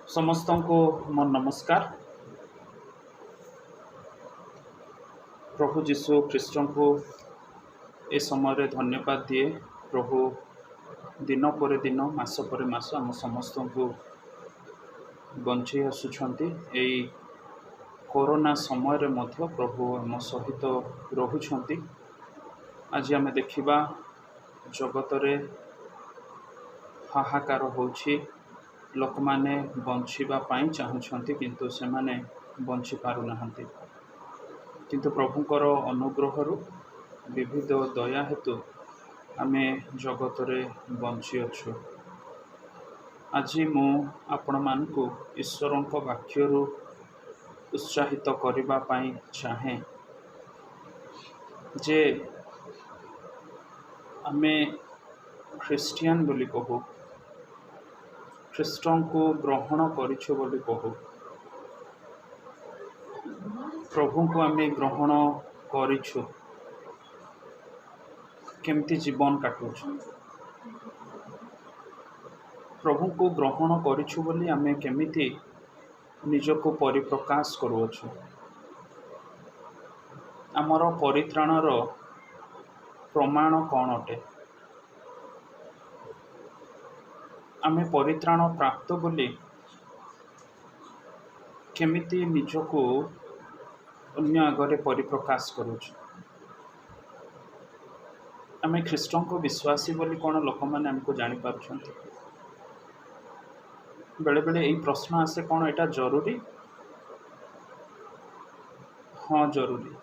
समस्त को मोर नमस्कार। प्रभु जीशु ख्रीष्ट को ए समय धन्यवाद दिए। प्रभु दिन पर दिन मास पर मास आम समस्त को बंचाई आसुंच। यही कोरोना समय रे मध्य प्रभु आम सहित रहुंट। आज आम देखा जगत रे हाहाकार होछि। लोक माने बंचिबा पाई चाहुछंती किंतु से माने बंची पारु नाहंती। किंतु प्रभुंकर अनुग्रह विविध दया हेतु आमे जगत रे बंची अछु। आज मु आपण मानकु ईश्वरंक वाक्यरु उत्साहित करिबा पाई चाहे जे आमे ख्रिस्टियन बोली कहू, ख्रीष्टन को ग्रहण करिछु बोली कहू, प्रभु को आमे ग्रहण करिछु, केमती जीवन काटुछु, प्रभु को ग्रहण करिछु बोली आमे केमिति निजको परिप्रकाश करूछु। आमर परित्राणर प्रमाण कौन अटे? आमे परित्राण प्राप्त बोली केमिति निजको अन्य आगरे परिप्रकाश करूछु। आमे ख्रीष्टन को विश्वासी बोली कौन लोक मैंने आमको जानी पारुछंती? बेले बेले यही प्रश्न आसे, कौन एटा जरूरी? हाँ जरूरी।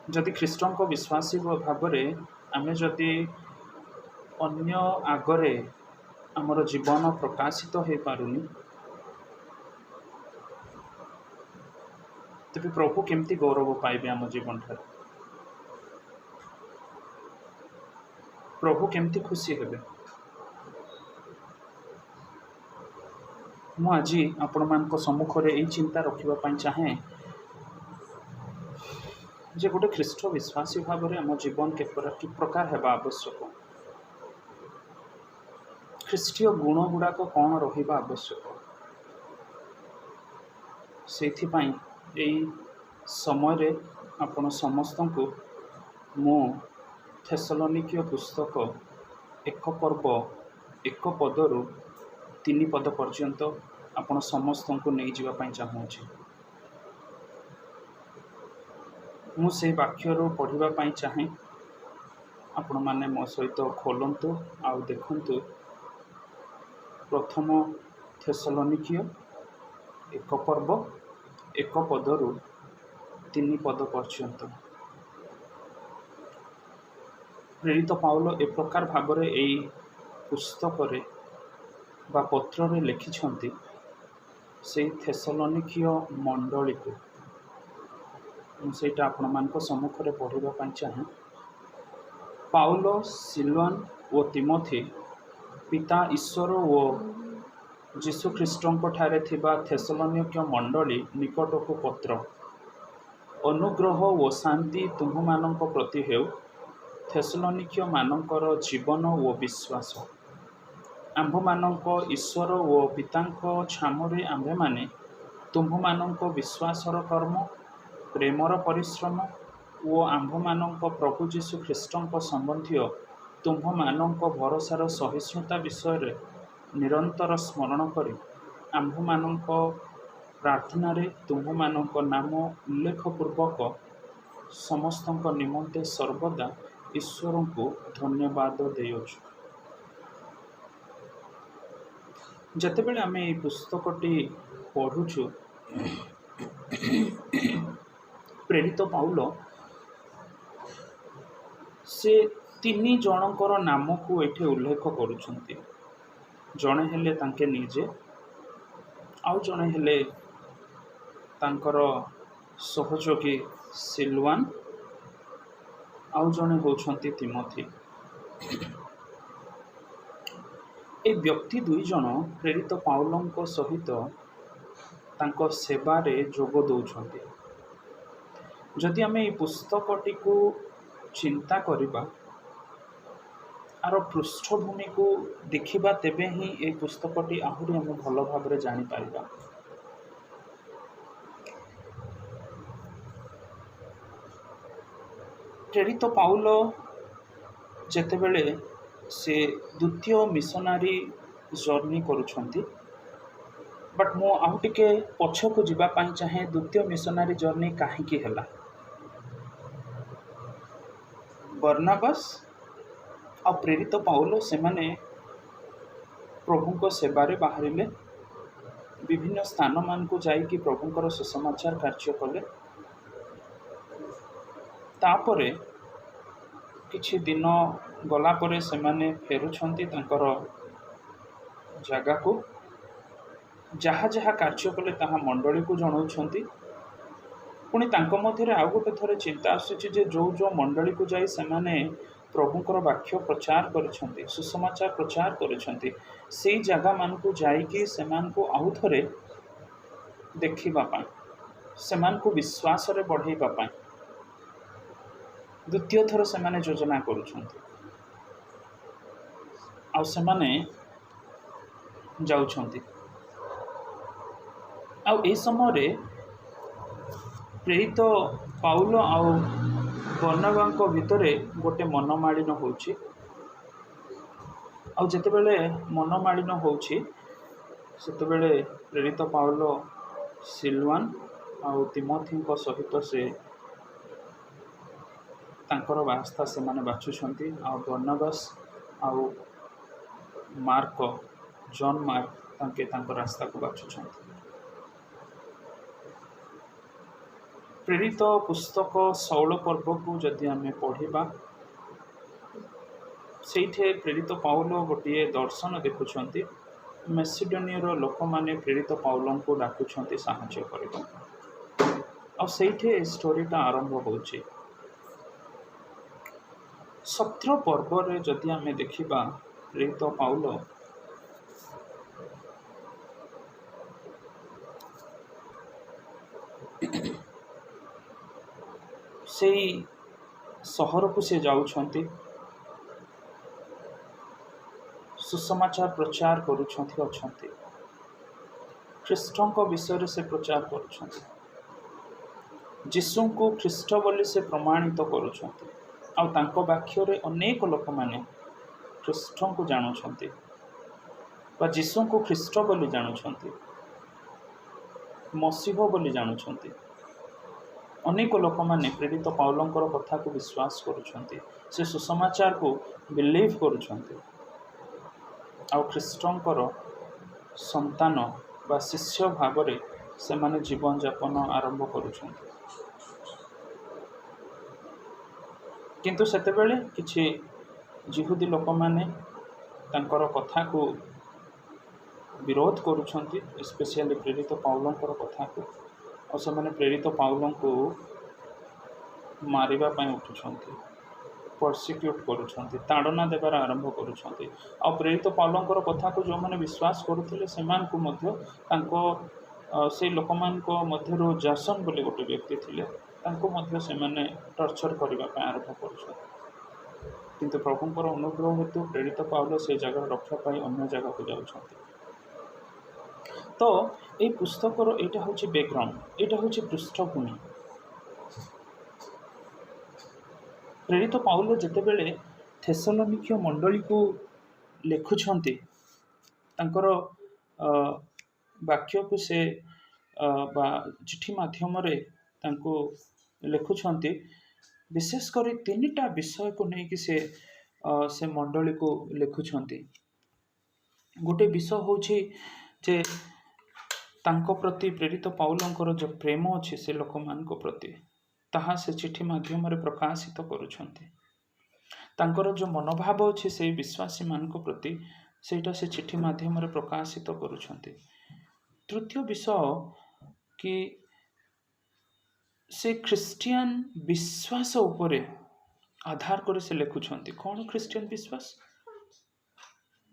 जदि ख्रीष्टन को विश्वासी भाव में आमे जदि अन्य आगरे आमर जीवन प्रकाशित हो पारुनी, तेबे प्रभु केमती गौरव पाइबे आम जीवन ठार? प्रभु केमती खुशी हेबे? मु आज आपण मान सम्मुख में यही चिंता रखा चाहे जे गोटे ख्रीष्ट विश्वासी भाव में आम जीवन कि प्रकार हेबा आवश्यक, ख्रीष्टीय गुण गुड़ाक कौन रहिबा आवश्यक। सेथिपाई यही समय रे आपण समस्त को मु थेसलोनिकीय पुस्तक 1 पर्व 1 पदरु 3 पद पर्यंत आपण समस्त को नहीं जीवा पाई चाहूँगी। मु से वाक्यरू पढ़िबा पाई चाहे, आपण माने मो सहित खोलंतु आउ देखंतु। प्रथम थेसलोनिकीय 1 पर्व 1 पदरु 3 पद पर्यंत प्रेरित पाउल ए प्रकार भाव में यही पुस्तक रे बा पत्र रे लिखिछंती से थेसलोनिकीय मंडली को। सेटा आपण मान सम्मुख में पढ़ा चाहे। पाउल, सिलवान और तिमोथी पिता ईश्वर और जीशु ख्रीष्टों ठारे थिबा थेसलोनिकीय मंडली निकट को पत्र। अनुग्रह और शांति तुम्ह मानक प्रति हेउ। थेसलोनिकीय मानकर जीवन और विश्वास आंभ मानक ईश्वर और पितांक छामरे आंभे माने तुम्ह मानक विश्वासर कर्म, प्रेमर परिश्रम और आंभ मानक प्रभु जीशु ख्रीष्टों संबंधी तुम्ह मानक भरोसार सहिष्णुता विषय रे निरंतर स्मरण करी आंभ मानक प्रार्थना रे तुम्ह मानक नाम उल्लेखपूर्वक समस्त निमंते सर्वदा ईश्वर को धन्यवाद देउछु। जतेबेले आमे ए पुस्तकटी पढ़ुछु, प्रेरित पाउल से 3 जनकर नाम को एठे उल्लेख करुछंती। जणे हेले तांके निजे, आउ जणे हेले तांकर सहयोगी सिलवान, आउ जणे होछंती तिमोथी। ए व्यक्ति 2 जन प्रेरित पाउलंक सहित तांको सेवा रे जोग दौछंती। जदि आमे ए पुस्तकटी को चिंता करिबा, आर पृष्ठभूमि को देखिबा तेबे ही ए पुस्तकटी आहुरी हम भल भाव जानी पारिबा। प्रेरित पाउल जेतेबेले से द्वितीय मिशनारी जर्नी करुछंती, बट मु आउ टिके पछकु जिबा पई चाहे द्वितीय मिशनारी जर्नी काहेकि हैला। बर्नाबास आ प्रेरित पाउल से माने प्रभुଙ୍କ सेवारे बाहरिले, विभिन्न स्थान मान को जाइकी प्रभुଙ୍କର सुसमाचार कार्य कले। तापरे किछि दिन गला परे से माने फेरुछंती तांकर जगह को, जहाँ जहाँ कार्य कले ताहा मंडली को जणाउछंती। पुणी तांको मध्यरे आउ गोटे थरे चिंता आसुछि जे जो जो मंडली को जाई से माने प्रभुଙ୍କର वाक्य प्रचार करिसंती, सुसमाचार प्रचार करिसंती, से जगह मान को जाइकी से मान को आउ थरे देखिबा पई, से मान को विश्वास रे बढ़ाइबा पई द्वितीय थर से माने योजना करुछंती। आ से माने जाउछंती। आ ए समय रे प्रेरित पाउल आउ बर्नबाଙ୍କ भितरे गोटे मनमालिन होउछि। आ जेतेबेले मनमालिन होउछि सेतेबेले प्रेरित पाउल सिलवान आउ तिमोथीଙ୍କ सहित से तांकर वास्ता से माने बाछुछंती। आ बर्नबास आउ मार्क जॉन मार्क तांके तांकर रास्ता को बाछुछंती। प्रेरित पुस्तक 16 पर्व को जदि आम पढ़ा, से प्रेरित पाउल गोटे दर्शन देखुंट। मेसिडोनियर लोक मैंने प्रेरित पाउल को डाकुंट साहाय्य करने। से स्टोरीटा आरंभ हो 17 पर्व जदि आम देखा प्रेरित पाउल से सहर को से जाउछंती, सुसमाचार प्रचार करुछंती अछंती, ख्रीष्टों विषय से प्रचार करुछंती, जीशु को ख्रीष्ट बोली से प्रमाणित करुछंती। आ तांको वाक्य रे अनेक लोक माने ख्रीष्टों को जानुछंती बा जीशु को ख्रीष्ट बोली जानुछंती, मसीह बोली जानुछंती। अनेक लोक माने प्रेरित पाउलंकर कथा को विश्वास करुछंती, से सुसमाचार को बिलीव करुछंती। आ ख्रीष्टंकर संतान बा शिष्य भाव से माने जीवन यापन आरंभ करुछंती। किंतु सेतेबेले किछि जिहुदी लोक माने तांकर कथा को विरोध करुछंती, स्पेशली प्रेरित पाउलंकर कथा को। और से माने प्रेरित पाउलं को मारिबा पई उठुछंती, परसिक्यूट करुछंती, ताड़ना देबार आरंभ करुछंती। आ प्रेरित पाउलंकर कथा को जो माने विश्वास करुथिले सेमान को मध्य तांको से लोकमान को मध्यरो जासन बोली गोटे व्यक्ति थिले, तांको मध्य से माने टर्चर करबा पई आरंभ करुछंती। किंतु प्रभुଙ୍କର अनुग्रह हेतु प्रेरित पाउल से जगह रक्षा पाई अन्य जगह को जाउछंती। तो ये पुस्तकर यहाँ हूँ बैकग्राउंड, यहाँ हूँ पृष्ठभूमि। प्रेरित पाउल जेतेबेले थेसलोनिकीय मंडली को लिखुछंती, तांकर वाक्य को से बा चिठी माध्यम रे तांको लिखुछंती। विशेषकर 3टा विषय को लेकिन से मंडली को लिखुछंती। गोटे विषय होछि जे तांको प्रति प्रेरित पाउलंकर जो प्रेम अच्छे से लोक मान प्रति ताहा से चिठी माध्यम रे प्रकाशित करुछंती। तांकर जो मनोभाव अच्छे से विश्वासी मान प्रति सेटा से चिठी माध्यम रे प्रकाशित करुछंती। तृतीय विषय कि से ख्रिस्टियन विश्वास उपरे आधार करे से लिखुछंती। कौन ख्रिस्टियन विश्वास?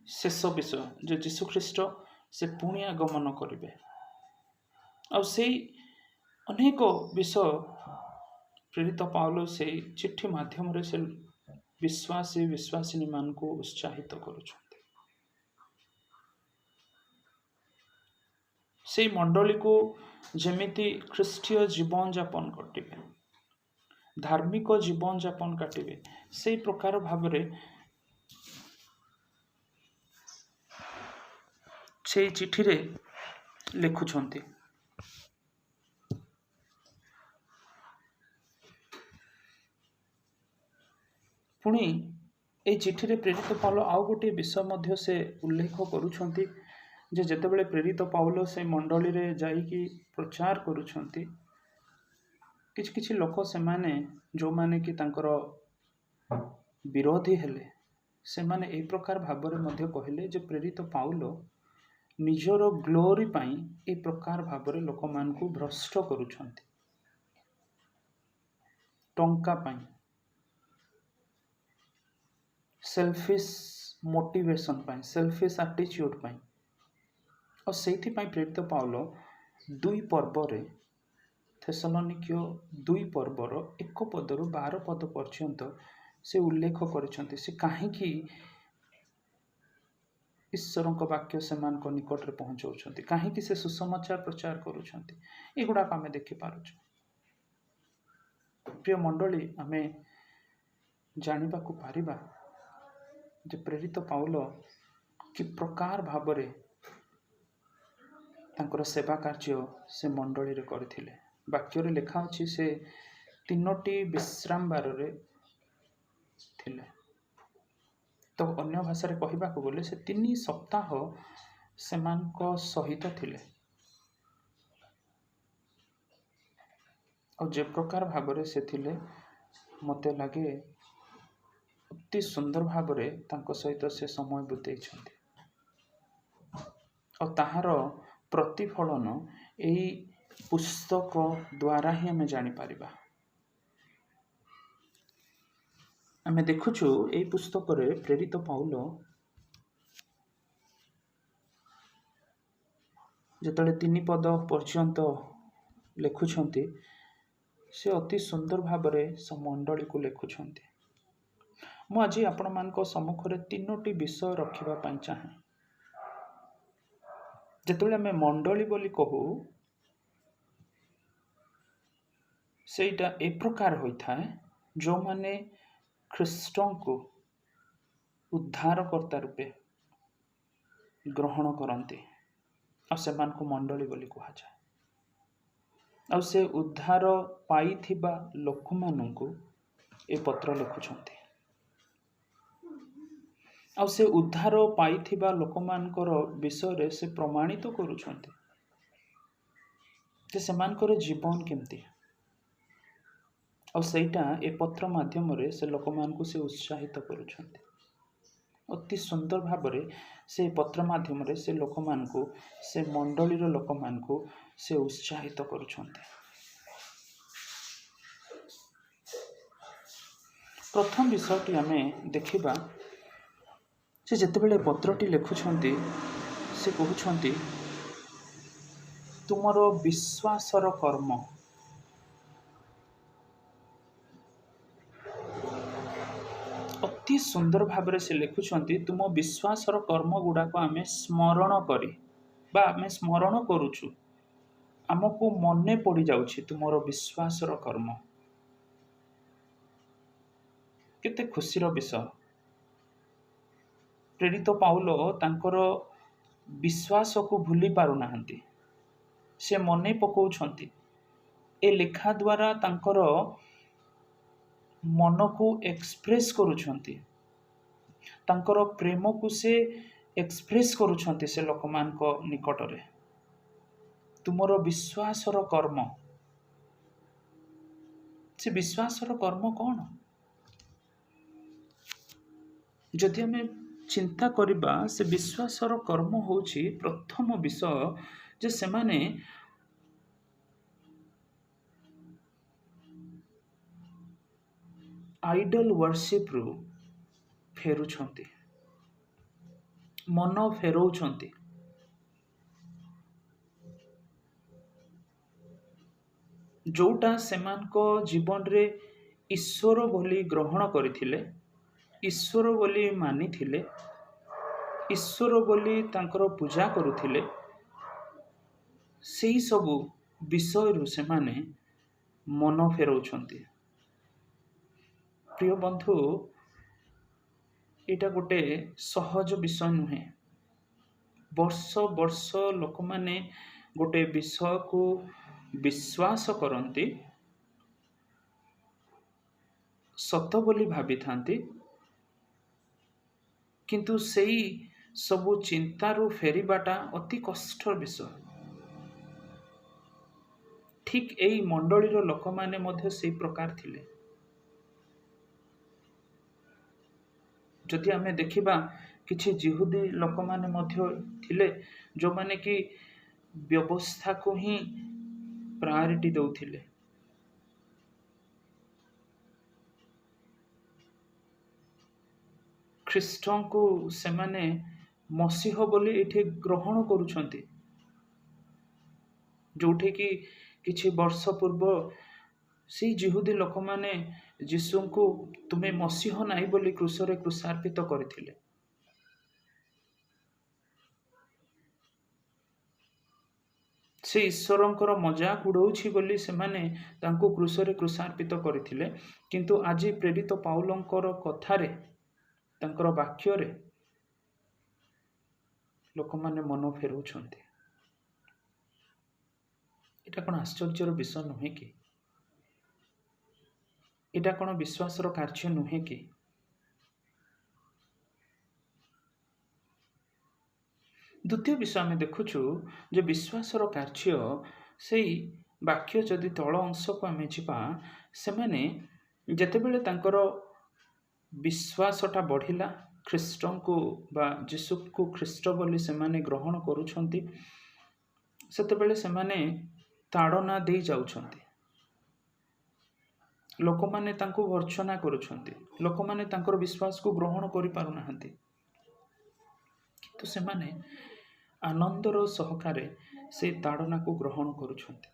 शेष विषय जो जीशु ख्रीष्ट से पुणी आगमन करेंगे। आ से अनेक विषय प्रेरित पाउल से चिट्ठी माध्यम से विश्वासी विश्वासिनी मान को उत्साहित करुछन्ति। से मंडली को जेमिति ख्रीष्टीय जीवन यापन कटिबे, धार्मिक जीवन यापन काटिबे, से प्रकार भाव से चिठी रे लिखुछन्ति। पुणी ए चिठी रे प्रेरित पाउल आउ गोटे विषय मध्य से उल्लेख करुछन्ति जे जेतेबेले प्रेरित पाउल से मंडली रे जाइकी प्रचार करुछन्ति, किछि किछि लोक से माने जो माने कि तांकर विरोधी हेले, से माने ए प्रकार भाबरे मध्य कहिले जे प्रेरित पाउल निजर ग्लोरी पाई ए प्रकार भाबरे लोक मान को भ्रष्ट करुछन्ति, टंका पाई, सेल्फिश मोटिवेशन पाई, सेल्फिश एटीट्यूड पाई। और सेठी पाई प्रेरित पाउल 2 पर्वरे थेसलोनिकियो 2 पर्वर 1 पदरु 12 पद पर्यंत से उल्लेख करिसंति से काहेकि ईश्वर को वाक्य से मान को निकट रे पहुंचाउछंती, काहेकि से सुसमाचार प्रचार करुछंती, एगुडा आमे देखि पारुछु। प्रिय मंडली, आमे जानिबा को पारिबा जे प्रेरित पाउल कि प्रकार भाबरे तांकर सेवा कार्य से मंडली रे करथिले। वाक्य रे लिखा अछि से 3टी विश्राम बार रे थिले। तो अन्य भाषा रे कहिबा को बोले से 3 सप्ताह सेमान को सहित थिले। और जे प्रकार भाबरे से थिले मते लागे अति सुंदर भाबरे तांको सहित से समय बितेइछन्ति। और ताहार प्रतिफलन एई पुस्तक द्वारा ही हमें जानी पारिबा। आमे देखुछु एई पुस्तक रे प्रेरित पाउल जेतले 3 पद पर्यंत लिखुछन्ति से अति सुंदर भाबरे समंडली को लिखुछन्ति। मु आज आपण मान को सम्मुख रे 3टी विषय रखिबा पई चाहे। जेतले हमें मंडली बोली कहू सेटा ए प्रकार होइथाय जो माने ख्रीष्टों को उद्धारकर्ता रूपे ग्रहण करते और सेमान को मंडली बोली कहा जाए। और से उद्धार पाई थिबा लोक माननकु ए पत्र लिखुछन्ति। और से उद्धार पाई थिबा लोक मानकर विषय रे से प्रमाणित करुछन्ति जे सेमानकर जीवन केमती। और सेटा ए पत्र माध्यम रे से लोक मान को से उत्साहित करुछन्ति। अति सुंदर भाबरे से पत्र माध्यम रे से लोक मान को से मंडली रो लोक मान को से उत्साहित करुछन्ति। प्रथम विषयटी हमें देखिबा से जेतेबेले पत्रटी लिखुछन्ति से कहउछन्ति तुमरो विश्वासर कर्म अति सुंदर भाबरे से लिखुछन्ति तुम विश्वासर कर्म गुडा को आमे स्मरण करी बा आमे स्मरण करूछु, आमको मने पड़ी जाउछि तुमरो विश्वासर कर्म। केते खुशीर विषय। प्रेरित पाउल तांकर विश्वास को भूली पारु नाहंती, से मने पकाउछन्ति। ए लेखा द्वारा तांकर मन को एक्सप्रेस करुछन्ति, तांकर प्रेम को से एक्सप्रेस करुछन्ति से लोकमान को निकट रे। तुमरो विश्वासर कर्म, से विश्वासर कर्म कौन? जदि हमें चिंता करिबा से विश्वासर कर्म होछि प्रथम विषय जे सेमाने आइडल वर्शिप रु फेरुछन्ति, मन फेरौछन्ति। जोटा सेमान को जीवन रे ईश्वर बोली ग्रहण करिथिले ଈଶ୍ୱର ବୋଲି ମାନିଥିଲେ, ଈଶ୍ୱର ବୋଲି ତାଙ୍କର ପୂଜା କରୁଥିଲେ, ସେହି ସବୁ ବିଷୟରୁ ସେମାନେ ମନ ଫେରାଉଛନ୍ତି। ପ୍ରିୟ ବନ୍ଧୁ, ଏଇଟା ଗୋଟେ ସହଜ ବିଷୟ ନୁହେଁ। ବର୍ଷ ବର୍ଷ ଲୋକମାନେ ଗୋଟେ ବିଷୟକୁ ବିଶ୍ୱାସ କରନ୍ତି, ସତ ବୋଲି ଭାବିଥାନ୍ତି, କିନ୍ତୁ ସେଇ ସବୁ ଚିନ୍ତାରୁ ଫେରିବାଟା ଅତି କଷ୍ଟର ବିଷୟ। ଠିକ୍ ଏଇ ମଣ୍ଡଳୀର ଲୋକମାନେ ମଧ୍ୟ ସେଇ ପ୍ରକାର ଥିଲେ। ଯଦି ଆମେ ଦେଖିବା, କିଛି ଜିହୁଦୀ ଲୋକମାନେ ମଧ୍ୟ ଥିଲେ ଯେଉଁମାନେ କି ବ୍ୟବସ୍ଥାକୁ ହିଁ ପ୍ରାୟୋରିଟି ଦେଉଥିଲେ। ଖ୍ରୀଷ୍ଟଙ୍କୁ ସେମାନେ ମସିହ ବୋଲି ଏଠି ଗ୍ରହଣ କରୁଛନ୍ତି, ଯେଉଁଠିକି କିଛି ବର୍ଷ ପୂର୍ବ ସେଇ ଜିହୁଦୀ ଲୋକମାନେ ଯୀଶୁଙ୍କୁ ତୁମେ ମସିହ ନାହିଁ ବୋଲି କ୍ରୁଶରେ କ୍ରୁଶାର୍ପିତ କରିଥିଲେ। ସେ ଈଶ୍ୱରଙ୍କର ମଜାକ ଉଡ଼ଉଛି ବୋଲି ସେମାନେ ତାଙ୍କୁ କ୍ରୁଶରେ କ୍ରୁଶାର୍ପିତ କରିଥିଲେ। କିନ୍ତୁ ଆଜି ପ୍ରେରିତ ପାଉଲଙ୍କର କଥାରେ, ତାଙ୍କର ବାକ୍ୟରେ ଲୋକମାନେ ମନ ଫେରାଉଛନ୍ତି। ଏଇଟା କ'ଣ ଆଶ୍ଚର୍ଯ୍ୟର ବିଷୟ ନୁହେଁ କି? ଏଇଟା କ'ଣ ବିଶ୍ୱାସର କାର୍ଯ୍ୟ ନୁହେଁ କି? ଦ୍ୱିତୀୟ ବିଷୟ ଆମେ ଦେଖୁଛୁ ଯେ ବିଶ୍ୱାସର କାର୍ଯ୍ୟ, ସେଇ ବାକ୍ୟ ଯଦି ତଳ ଅଂଶକୁ ଆମେ ଯିବା, ସେମାନେ ଯେତେବେଳେ ତାଙ୍କର ବିଶ୍ୱାସଟା ବଢ଼ିଲା, ଖ୍ରୀଷ୍ଟଙ୍କୁ ବା ଯୀଶୁକୁ ଖ୍ରୀଷ୍ଟ ବୋଲି ସେମାନେ ଗ୍ରହଣ କରୁଛନ୍ତି, ସେତେବେଳେ ସେମାନେ ତାଡ଼ନା ଦେଇ ଯାଉଛନ୍ତି। ଲୋକମାନେ ତାଙ୍କୁ ଭର୍ତ୍ସନା କରୁଛନ୍ତି, ଲୋକମାନେ ତାଙ୍କର ବିଶ୍ୱାସକୁ ଗ୍ରହଣ କରିପାରୁନାହାନ୍ତି, କିନ୍ତୁ ସେମାନେ ଆନନ୍ଦର ସହକାରେ ସେ ତାଡ଼ନାକୁ ଗ୍ରହଣ କରୁଛନ୍ତି।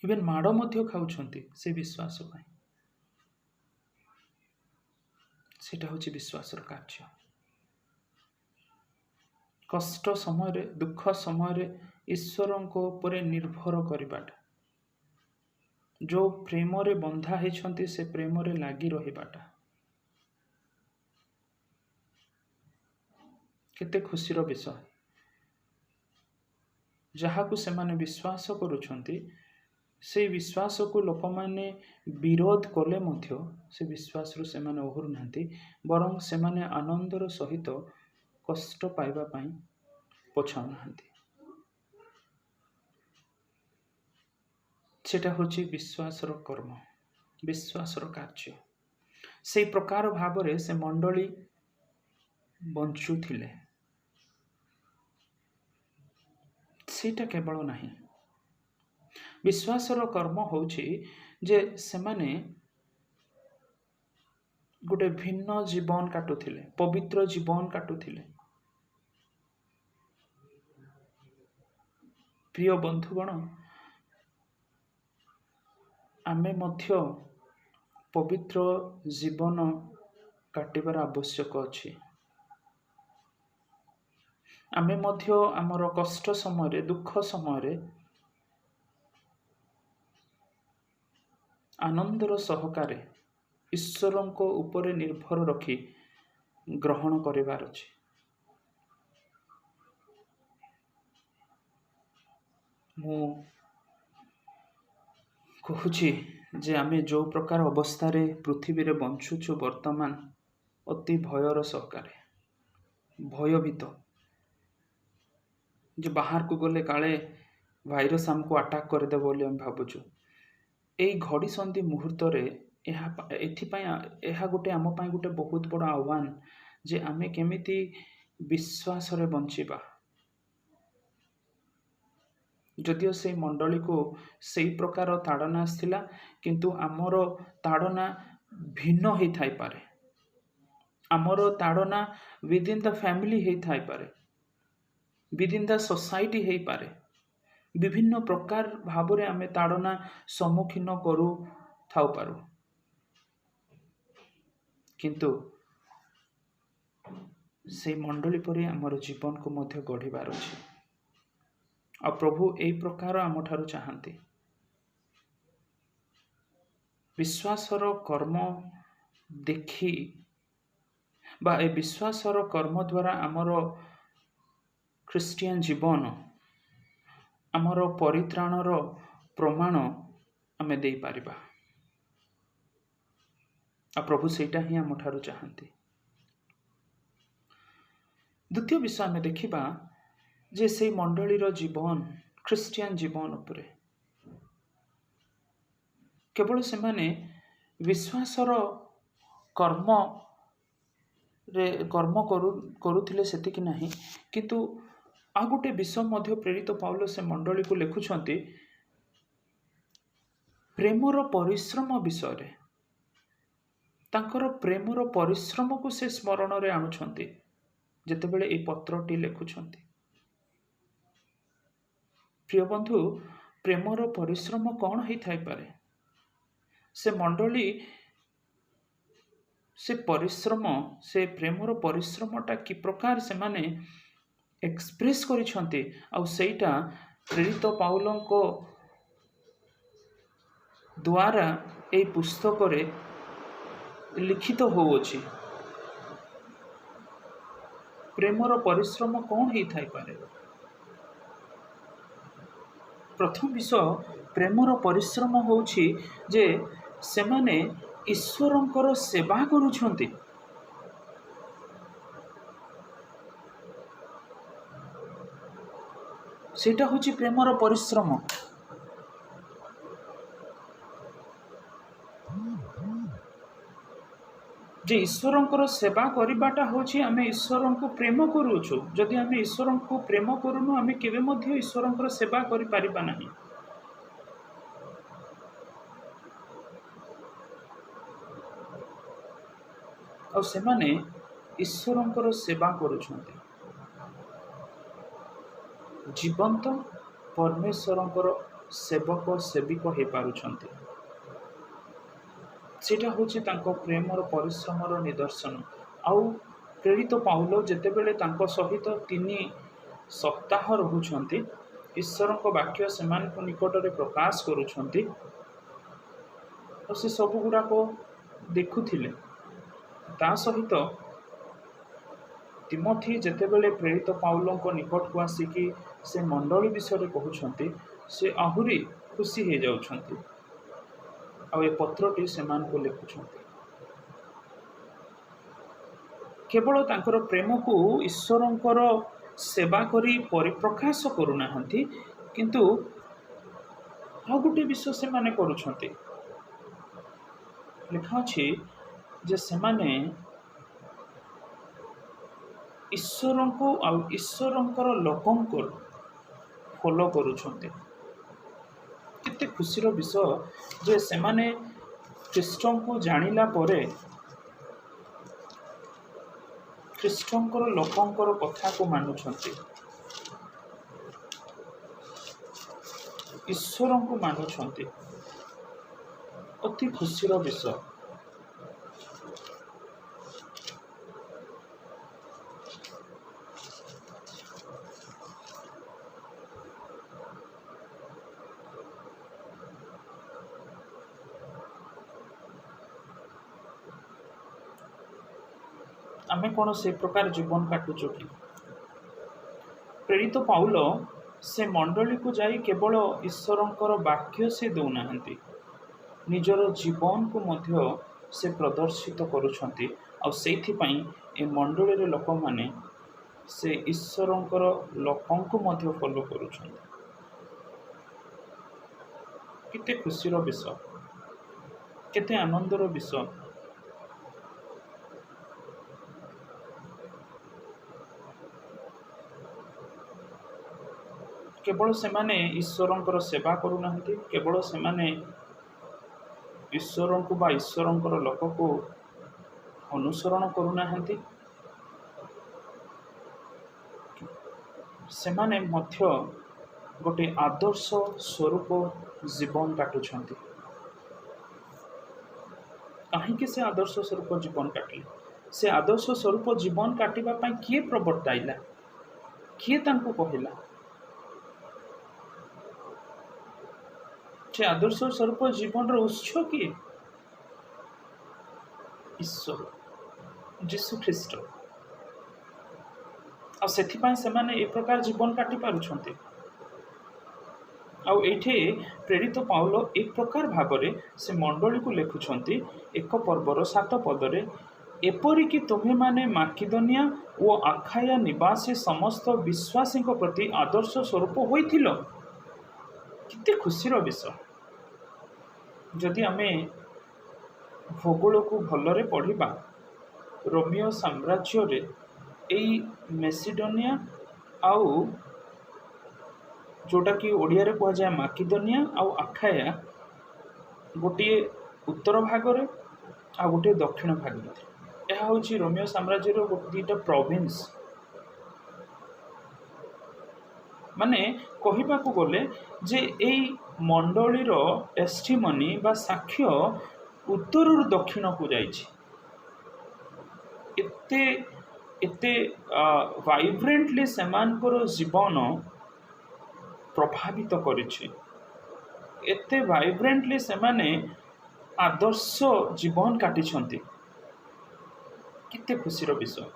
ଇଭେନ୍ ମାଡ଼ ମଧ୍ୟ ଖାଉଛନ୍ତି ସେ ବିଶ୍ୱାସ ପାଇଁ। ସେଇଟା ହେଉଛି ବିଶ୍ୱାସର କାର୍ଯ୍ୟ। କଷ୍ଟ ସମୟରେ, ଦୁଃଖ ସମୟରେ ଈଶ୍ୱରଙ୍କ ଉପରେ ନିର୍ଭର କରିବାଟା, ଯେଉଁ ପ୍ରେମରେ ବନ୍ଧା ହେଇଛନ୍ତି ସେ ପ୍ରେମରେ ଲାଗି ରହିବାଟା କେତେ ଖୁସିର ବିଷୟ। ଯାହାକୁ ସେମାନେ ବିଶ୍ୱାସ କରୁଛନ୍ତି, ସେଇ ବିଶ୍ୱାସକୁ ଲୋକମାନେ ବିରୋଧ କଲେ ମଧ୍ୟ ସେ ବିଶ୍ୱାସରୁ ସେମାନେ ଓହରୁନାହାନ୍ତି, ବରଂ ସେମାନେ ଆନନ୍ଦର ସହିତ କଷ୍ଟ ପାଇବା ପାଇଁ ପଛାଉନାହାନ୍ତି। ସେଟା ହେଉଛି ବିଶ୍ୱାସର କର୍ମ, ବିଶ୍ୱାସର କାର୍ଯ୍ୟ। ସେଇ ପ୍ରକାର ଭାବରେ ସେ ମଣ୍ଡଳୀ ବଞ୍ଚୁଥିଲେ। ସେଇଟା କେବଳ ନାହିଁ, ବିଶ୍ୱାସର କର୍ମ ହେଉଛି ଯେ ସେମାନେ ଗୋଟେ ଭିନ୍ନ ଜୀବନ କାଟୁଥିଲେ, ପବିତ୍ର ଜୀବନ କାଟୁଥିଲେ। ପ୍ରିୟ ବନ୍ଧୁଗଣ, ଆମେ ମଧ୍ୟ ପବିତ୍ର ଜୀବନ କାଟିବାର ଆବଶ୍ୟକ ଅଛି। ଆମେ ମଧ୍ୟ ଆମର କଷ୍ଟ ସମୟରେ, ଦୁଃଖ ସମୟରେ ଆନନ୍ଦର ସହକାରେ ଈଶ୍ୱରଙ୍କ ଉପରେ ନିର୍ଭର ରଖି ଗ୍ରହଣ କରିବାର ଅଛି। ମୁଁ କହୁଛି ଯେ ଆମେ ଯେଉଁ ପ୍ରକାର ଅବସ୍ଥାରେ ପୃଥିବୀରେ ବଞ୍ଚୁଛୁ ବର୍ତ୍ତମାନ, ଅତି ଭୟର ସହକାରେ, ଭୟଭୀତ, ଯେ ବାହାରକୁ ଗଲେ କାଳେ ଭାଇରସ୍ ଆମକୁ ଆଟାକ୍ କରିଦେବ ବୋଲି ଆମେ ଭାବୁଛୁ। ଏଇ ଘଡ଼ିସନ୍ଧି ମୁହୂର୍ତ୍ତରେ ଏହା ଗୋଟେ ଆମ ପାଇଁ ଗୋଟେ ବହୁତ ବଡ଼ ଆହ୍ୱାନ ଯେ ଆମେ କେମିତି ବିଶ୍ୱାସରେ ବଞ୍ଚିବା। ଯଦିଓ ସେଇ ମଣ୍ଡଳୀକୁ ସେଇ ପ୍ରକାର ତାଡ଼ନା ଆସିଥିଲା, କିନ୍ତୁ ଆମର ତାଡ଼ନା ଭିନ୍ନ ହେଇଥାଇପାରେ। ଆମର ତାଡ଼ନା ୱିଦିନ୍ ଦ ଫ୍ୟାମିଲି ହେଇଥାଇପାରେ, ୱିଦିନ୍ ଦ ସୋସାଇଟି ହେଇପାରେ। ବିଭିନ୍ନ ପ୍ରକାର ଭାବରେ ଆମେ ତାଡ଼ନା ସମ୍ମୁଖୀନ କରୁଥାଇପାରୁ। କିନ୍ତୁ ସେଇ ମଣ୍ଡଳୀ ପରି ଆମର ଜୀବନକୁ ମଧ୍ୟ ଗଢ଼ିବାର ଅଛି। ଆଉ ପ୍ରଭୁ ଏହି ପ୍ରକାର ଆମଠାରୁ ଚାହାନ୍ତି। ବିଶ୍ୱାସର କର୍ମ ଦେଖି ବା ଏ ବିଶ୍ୱାସର କର୍ମ ଦ୍ୱାରା ଆମର ଖ୍ରୀଷ୍ଟିଆନ ଜୀବନ, ଆମର ପରିତ୍ରାଣର ପ୍ରମାଣ ଆମେ ଦେଇପାରିବା। ଆଉ ପ୍ରଭୁ ସେଇଟା ହିଁ ଆମଠାରୁ ଚାହାନ୍ତି। ଦ୍ୱିତୀୟ ବିଷୟ ଆମେ ଦେଖିବା ଯେ ସେଇ ମଣ୍ଡଳୀର ଜୀବନ, ଖ୍ରୀଷ୍ଟିଆନ ଜୀବନ ଉପରେ କେବଳ ସେମାନେ ବିଶ୍ୱାସର କର୍ମ କରୁଥିଲେ ସେତିକି ନାହିଁ, କିନ୍ତୁ ଆଉ ଗୋଟେ ବିଷୟ ମଧ୍ୟ ପ୍ରେରିତ ପାଉଲ ସେ ମଣ୍ଡଳୀକୁ ଲେଖୁଛନ୍ତି ପ୍ରେମର ପରିଶ୍ରମ ବିଷୟରେ। ତାଙ୍କର ପ୍ରେମର ପରିଶ୍ରମକୁ ସେ ସ୍ମରଣରେ ଆଣୁଛନ୍ତି ଯେତେବେଳେ ଏହି ପତ୍ରଟି ଲେଖୁଛନ୍ତି। ପ୍ରିୟ ବନ୍ଧୁ, ପ୍ରେମର ପରିଶ୍ରମ କ'ଣ ହେଇଥାଇପାରେ? ସେ ମଣ୍ଡଳୀ ସେ ପ୍ରେମର ପରିଶ୍ରମଟା କି ପ୍ରକାର ସେମାନେ ଏକ୍ସପ୍ରେସ୍ କରିଛନ୍ତି, ଆଉ ସେଇଟା ପ୍ରେରିତ ପାଉଲଙ୍କ ଦ୍ୱାରା ଏହି ପୁସ୍ତକରେ ଲିଖିତ ହେଉଅଛି। ପ୍ରେମର ପରିଶ୍ରମ କ'ଣ ହେଇଥାଇପାରେ? ପ୍ରଥମ ବିଷୟ, ପ୍ରେମର ପରିଶ୍ରମ ହେଉଛି ଯେ ସେମାନେ ଈଶ୍ୱରଙ୍କର ସେବା କରୁଛନ୍ତି। ସେଇଟା ହେଉଛି ପ୍ରେମର ପରିଶ୍ରମ। ଯେ ଈଶ୍ୱରଙ୍କର ସେବା କରିବାଟା ହେଉଛି ଆମେ ଈଶ୍ୱରଙ୍କୁ ପ୍ରେମ କରୁଅଛୁ। ଯଦି ଆମେ ଈଶ୍ୱରଙ୍କୁ ପ୍ରେମ କରୁନୁ, ଆମେ କେବେ ମଧ୍ୟ ଈଶ୍ୱରଙ୍କର ସେବା କରିପାରିବା ନାହିଁ। ଆଉ ସେମାନେ ଈଶ୍ୱରଙ୍କର ସେବା କରୁଛନ୍ତି। ଜୀବନ୍ତ ପରମେଶ୍ୱରଙ୍କର ସେବକ ସେବିକ ହେଇପାରୁଛନ୍ତି। ସେଇଟା ହେଉଛି ତାଙ୍କ ପ୍ରେମର ପରିଶ୍ରମର ନିଦର୍ଶନ। ଆଉ ପ୍ରେରିତ ପାଉଲ ଯେତେବେଳେ ତାଙ୍କ ସହିତ 3 ସପ୍ତାହ ରହୁଛନ୍ତି, ଈଶ୍ୱରଙ୍କ ବାକ୍ୟ ସେମାନଙ୍କ ନିକଟରେ ପ୍ରକାଶ କରୁଛନ୍ତି, ଆଉ ସେ ସବୁଗୁଡ଼ାକ ଦେଖୁଥିଲେ। ତା ସହିତ ତିମୋଥୀ ଯେତେବେଳେ ପ୍ରେରିତ ପାଉଲଙ୍କ ନିକଟକୁ ଆସିକି ସେ ମଣ୍ଡଳୀ ବିଷୟରେ କହୁଛନ୍ତି, ସେ ଆହୁରି ଖୁସି ହେଇଯାଉଛନ୍ତି ଆଉ ଏ ପତ୍ରଟି ସେମାନଙ୍କୁ ଲେଖୁଛନ୍ତି। କେବଳ ତାଙ୍କର ପ୍ରେମକୁ ଈଶ୍ୱରଙ୍କର ସେବା କରି ପରିପ୍ରକାଶ କରୁନାହାନ୍ତି, କିନ୍ତୁ ଆଉ ଗୋଟେ ବିଷୟ ସେମାନେ କରୁଛନ୍ତି। ଲେଖା ଅଛି ଯେ ସେମାନେ ଈଶ୍ୱରଙ୍କୁ ଆଉ ଈଶ୍ୱରଙ୍କର ଲୋକଙ୍କୁ ଫଲୋ କରୁଛନ୍ତି। କେତେ ଖୁସିର ବିଷୟ ଯେ ସେମାନେ ଖ୍ରୀଷ୍ଟଙ୍କୁ ଜାଣିଲା ପରେ ଖ୍ରୀଷ୍ଟଙ୍କର ଲୋକଙ୍କର କଥାକୁ ମାନୁଛନ୍ତି, ଈଶ୍ୱରଙ୍କୁ ମାନୁଛନ୍ତି। ଅତି ଖୁସିର ବିଷୟ। ଆମେ କ'ଣ ସେ ପ୍ରକାର ଜୀବନ କାଟୁଛୁ କି? ପ୍ରେରିତ ପାଉଲ ସେ ମଣ୍ଡଳୀକୁ ଯାଇ କେବଳ ଈଶ୍ୱରଙ୍କର ବାକ୍ୟ ସେ ଦେଉନାହାନ୍ତି, ନିଜର ଜୀବନକୁ ମଧ୍ୟ ସେ ପ୍ରଦର୍ଶିତ କରୁଛନ୍ତି। ଆଉ ସେଇଥିପାଇଁ ଏ ମଣ୍ଡଳୀର ଲୋକମାନେ ସେ ଈଶ୍ୱରଙ୍କର ଲୋକଙ୍କୁ ମଧ୍ୟ ଫଲୋ କରୁଛନ୍ତି। କେତେ ଖୁସିର ବିଷୟ, କେତେ ଆନନ୍ଦର ବିଷୟ। କେବଳ ସେମାନେ ଈଶ୍ୱରଙ୍କର ସେବା କରୁନାହାନ୍ତି, କେବଳ ସେମାନେ ଈଶ୍ୱରଙ୍କୁ ବା ଈଶ୍ୱରଙ୍କର ଲୋକକୁ ଅନୁସରଣ କରୁନାହାନ୍ତି, ସେମାନେ ମଧ୍ୟ ଗୋଟେ ଆଦର୍ଶ ସ୍ୱରୂପ ଜୀବନ କାଟୁଛନ୍ତି। कहीं से आदर्श स्वरूप जीवन काटिले से आदर्श स्वरूप जीवन काटिबा किए प्रवर्ताइला किए तांको कहिला से आदर्श स्वरूप जीवन उत्स किए ईश्वर जीशु ख्रीस्ट आ सेथिपाई से माने ए प्रकार जीवन काटि पारुछन्ते आउे प्रेरित पाउल एक प्रकार भाव से मंडली को लिखुंट एक पर्वर 7 पदरे एपरिकी तुम्हें माने माकिदोनिया और आखाया निवासी समस्त विश्वासी प्रति आदर्श स्वरूप होइथिलो किते खुशीर विषय जदि आमे भूगोल को भलरे पढ़िबा रोमियो साम्राज्य रे एई मेसिडोनिया आउ जोटा कि ओडिया रे कह जाए माकिदोनिया आउ आखाया गोटे उत्तर भाग रे आ गोटे दक्षिण भाग रे यह हूँ रोमियो साम्राज्य दुईटा प्रोविंस माने कहबा को गले जे एई मंडलीर टेस्टिमनी बा साक्ष्य उत्तर दक्षिण को जाइछि एते एते वाइब्रेंटली सेमानकर जीवन प्रभावित करिछि एते वाइब्रेंटली से माने आदर्श जीवन काटिछन्ति किते खुशीर विषय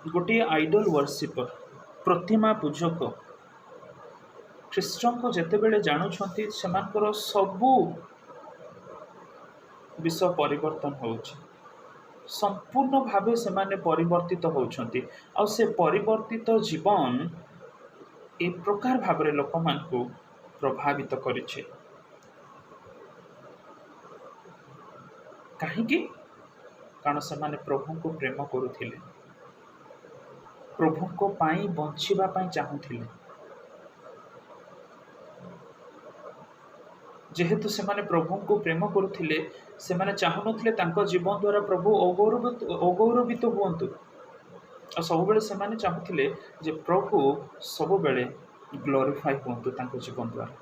गोटे आइडल वर्शिपर प्रतिमा पूजक ख्रीष्टन को जेतेबेले जानुछन्ति सेमानकर सबु विषय परिवर्तन होउछि संपूर्ण भावे से माने परिवर्तित होउछन्ति आ से परिवर्तित जीवन ए प्रकार भाव रे लोक मान को प्रभावित करिछि काहेकि कारण से माने प्रभु को प्रेम करुथिले प्रभु को पाई बंचिबा पाई चाहुथिले जेहेतु से माने प्रभु को प्रेम करुथिले से माने चाहुनथिले तांको जीवन द्वारा प्रभु अगौरवित हुअन्तु और सब बेले से माने चाहुथिले जे प्रभु सब बेले ग्लोरीफाई हुअन्तु तांको जीवन द्वारा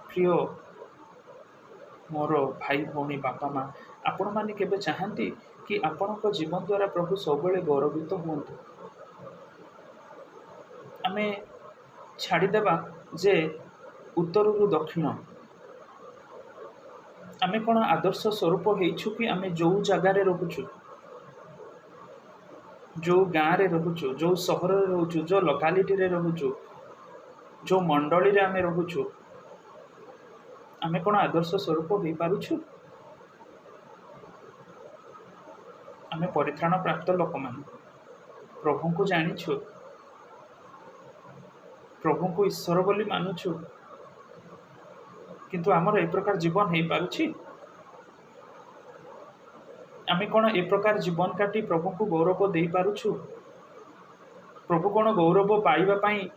प्रिय मोर भाई भौणी बापा माँ आपण माने केबे चाहंती कि आपणक जीवन द्वारा प्रभु सब बेले गौरवित हुअन्तु आमे छाड़ीदेबा जे उत्तरु दक्षिण आमे कौन आदर्श स्वरूप होइछु कि आमे जो जगार रोचु जो गाँव रे रोचु जो सहर रे रोचु जो लोकालिटी रे रोचु जो मंडली रे आमे रोचु आमे कौन आदर्श स्वरूप हो पारुछु आमे परित्राण प्राप्त लोक मान प्रभु को जानिछु प्रभु को ईश्वर बोली मानुछु किंतु आमर ए प्रकार जीवन हो पारुछि आमे कौन ए प्रकार जीवन काटी प्रभु को गौरव दे पारुछु प्रभु कौन गौरव पाइबा पाई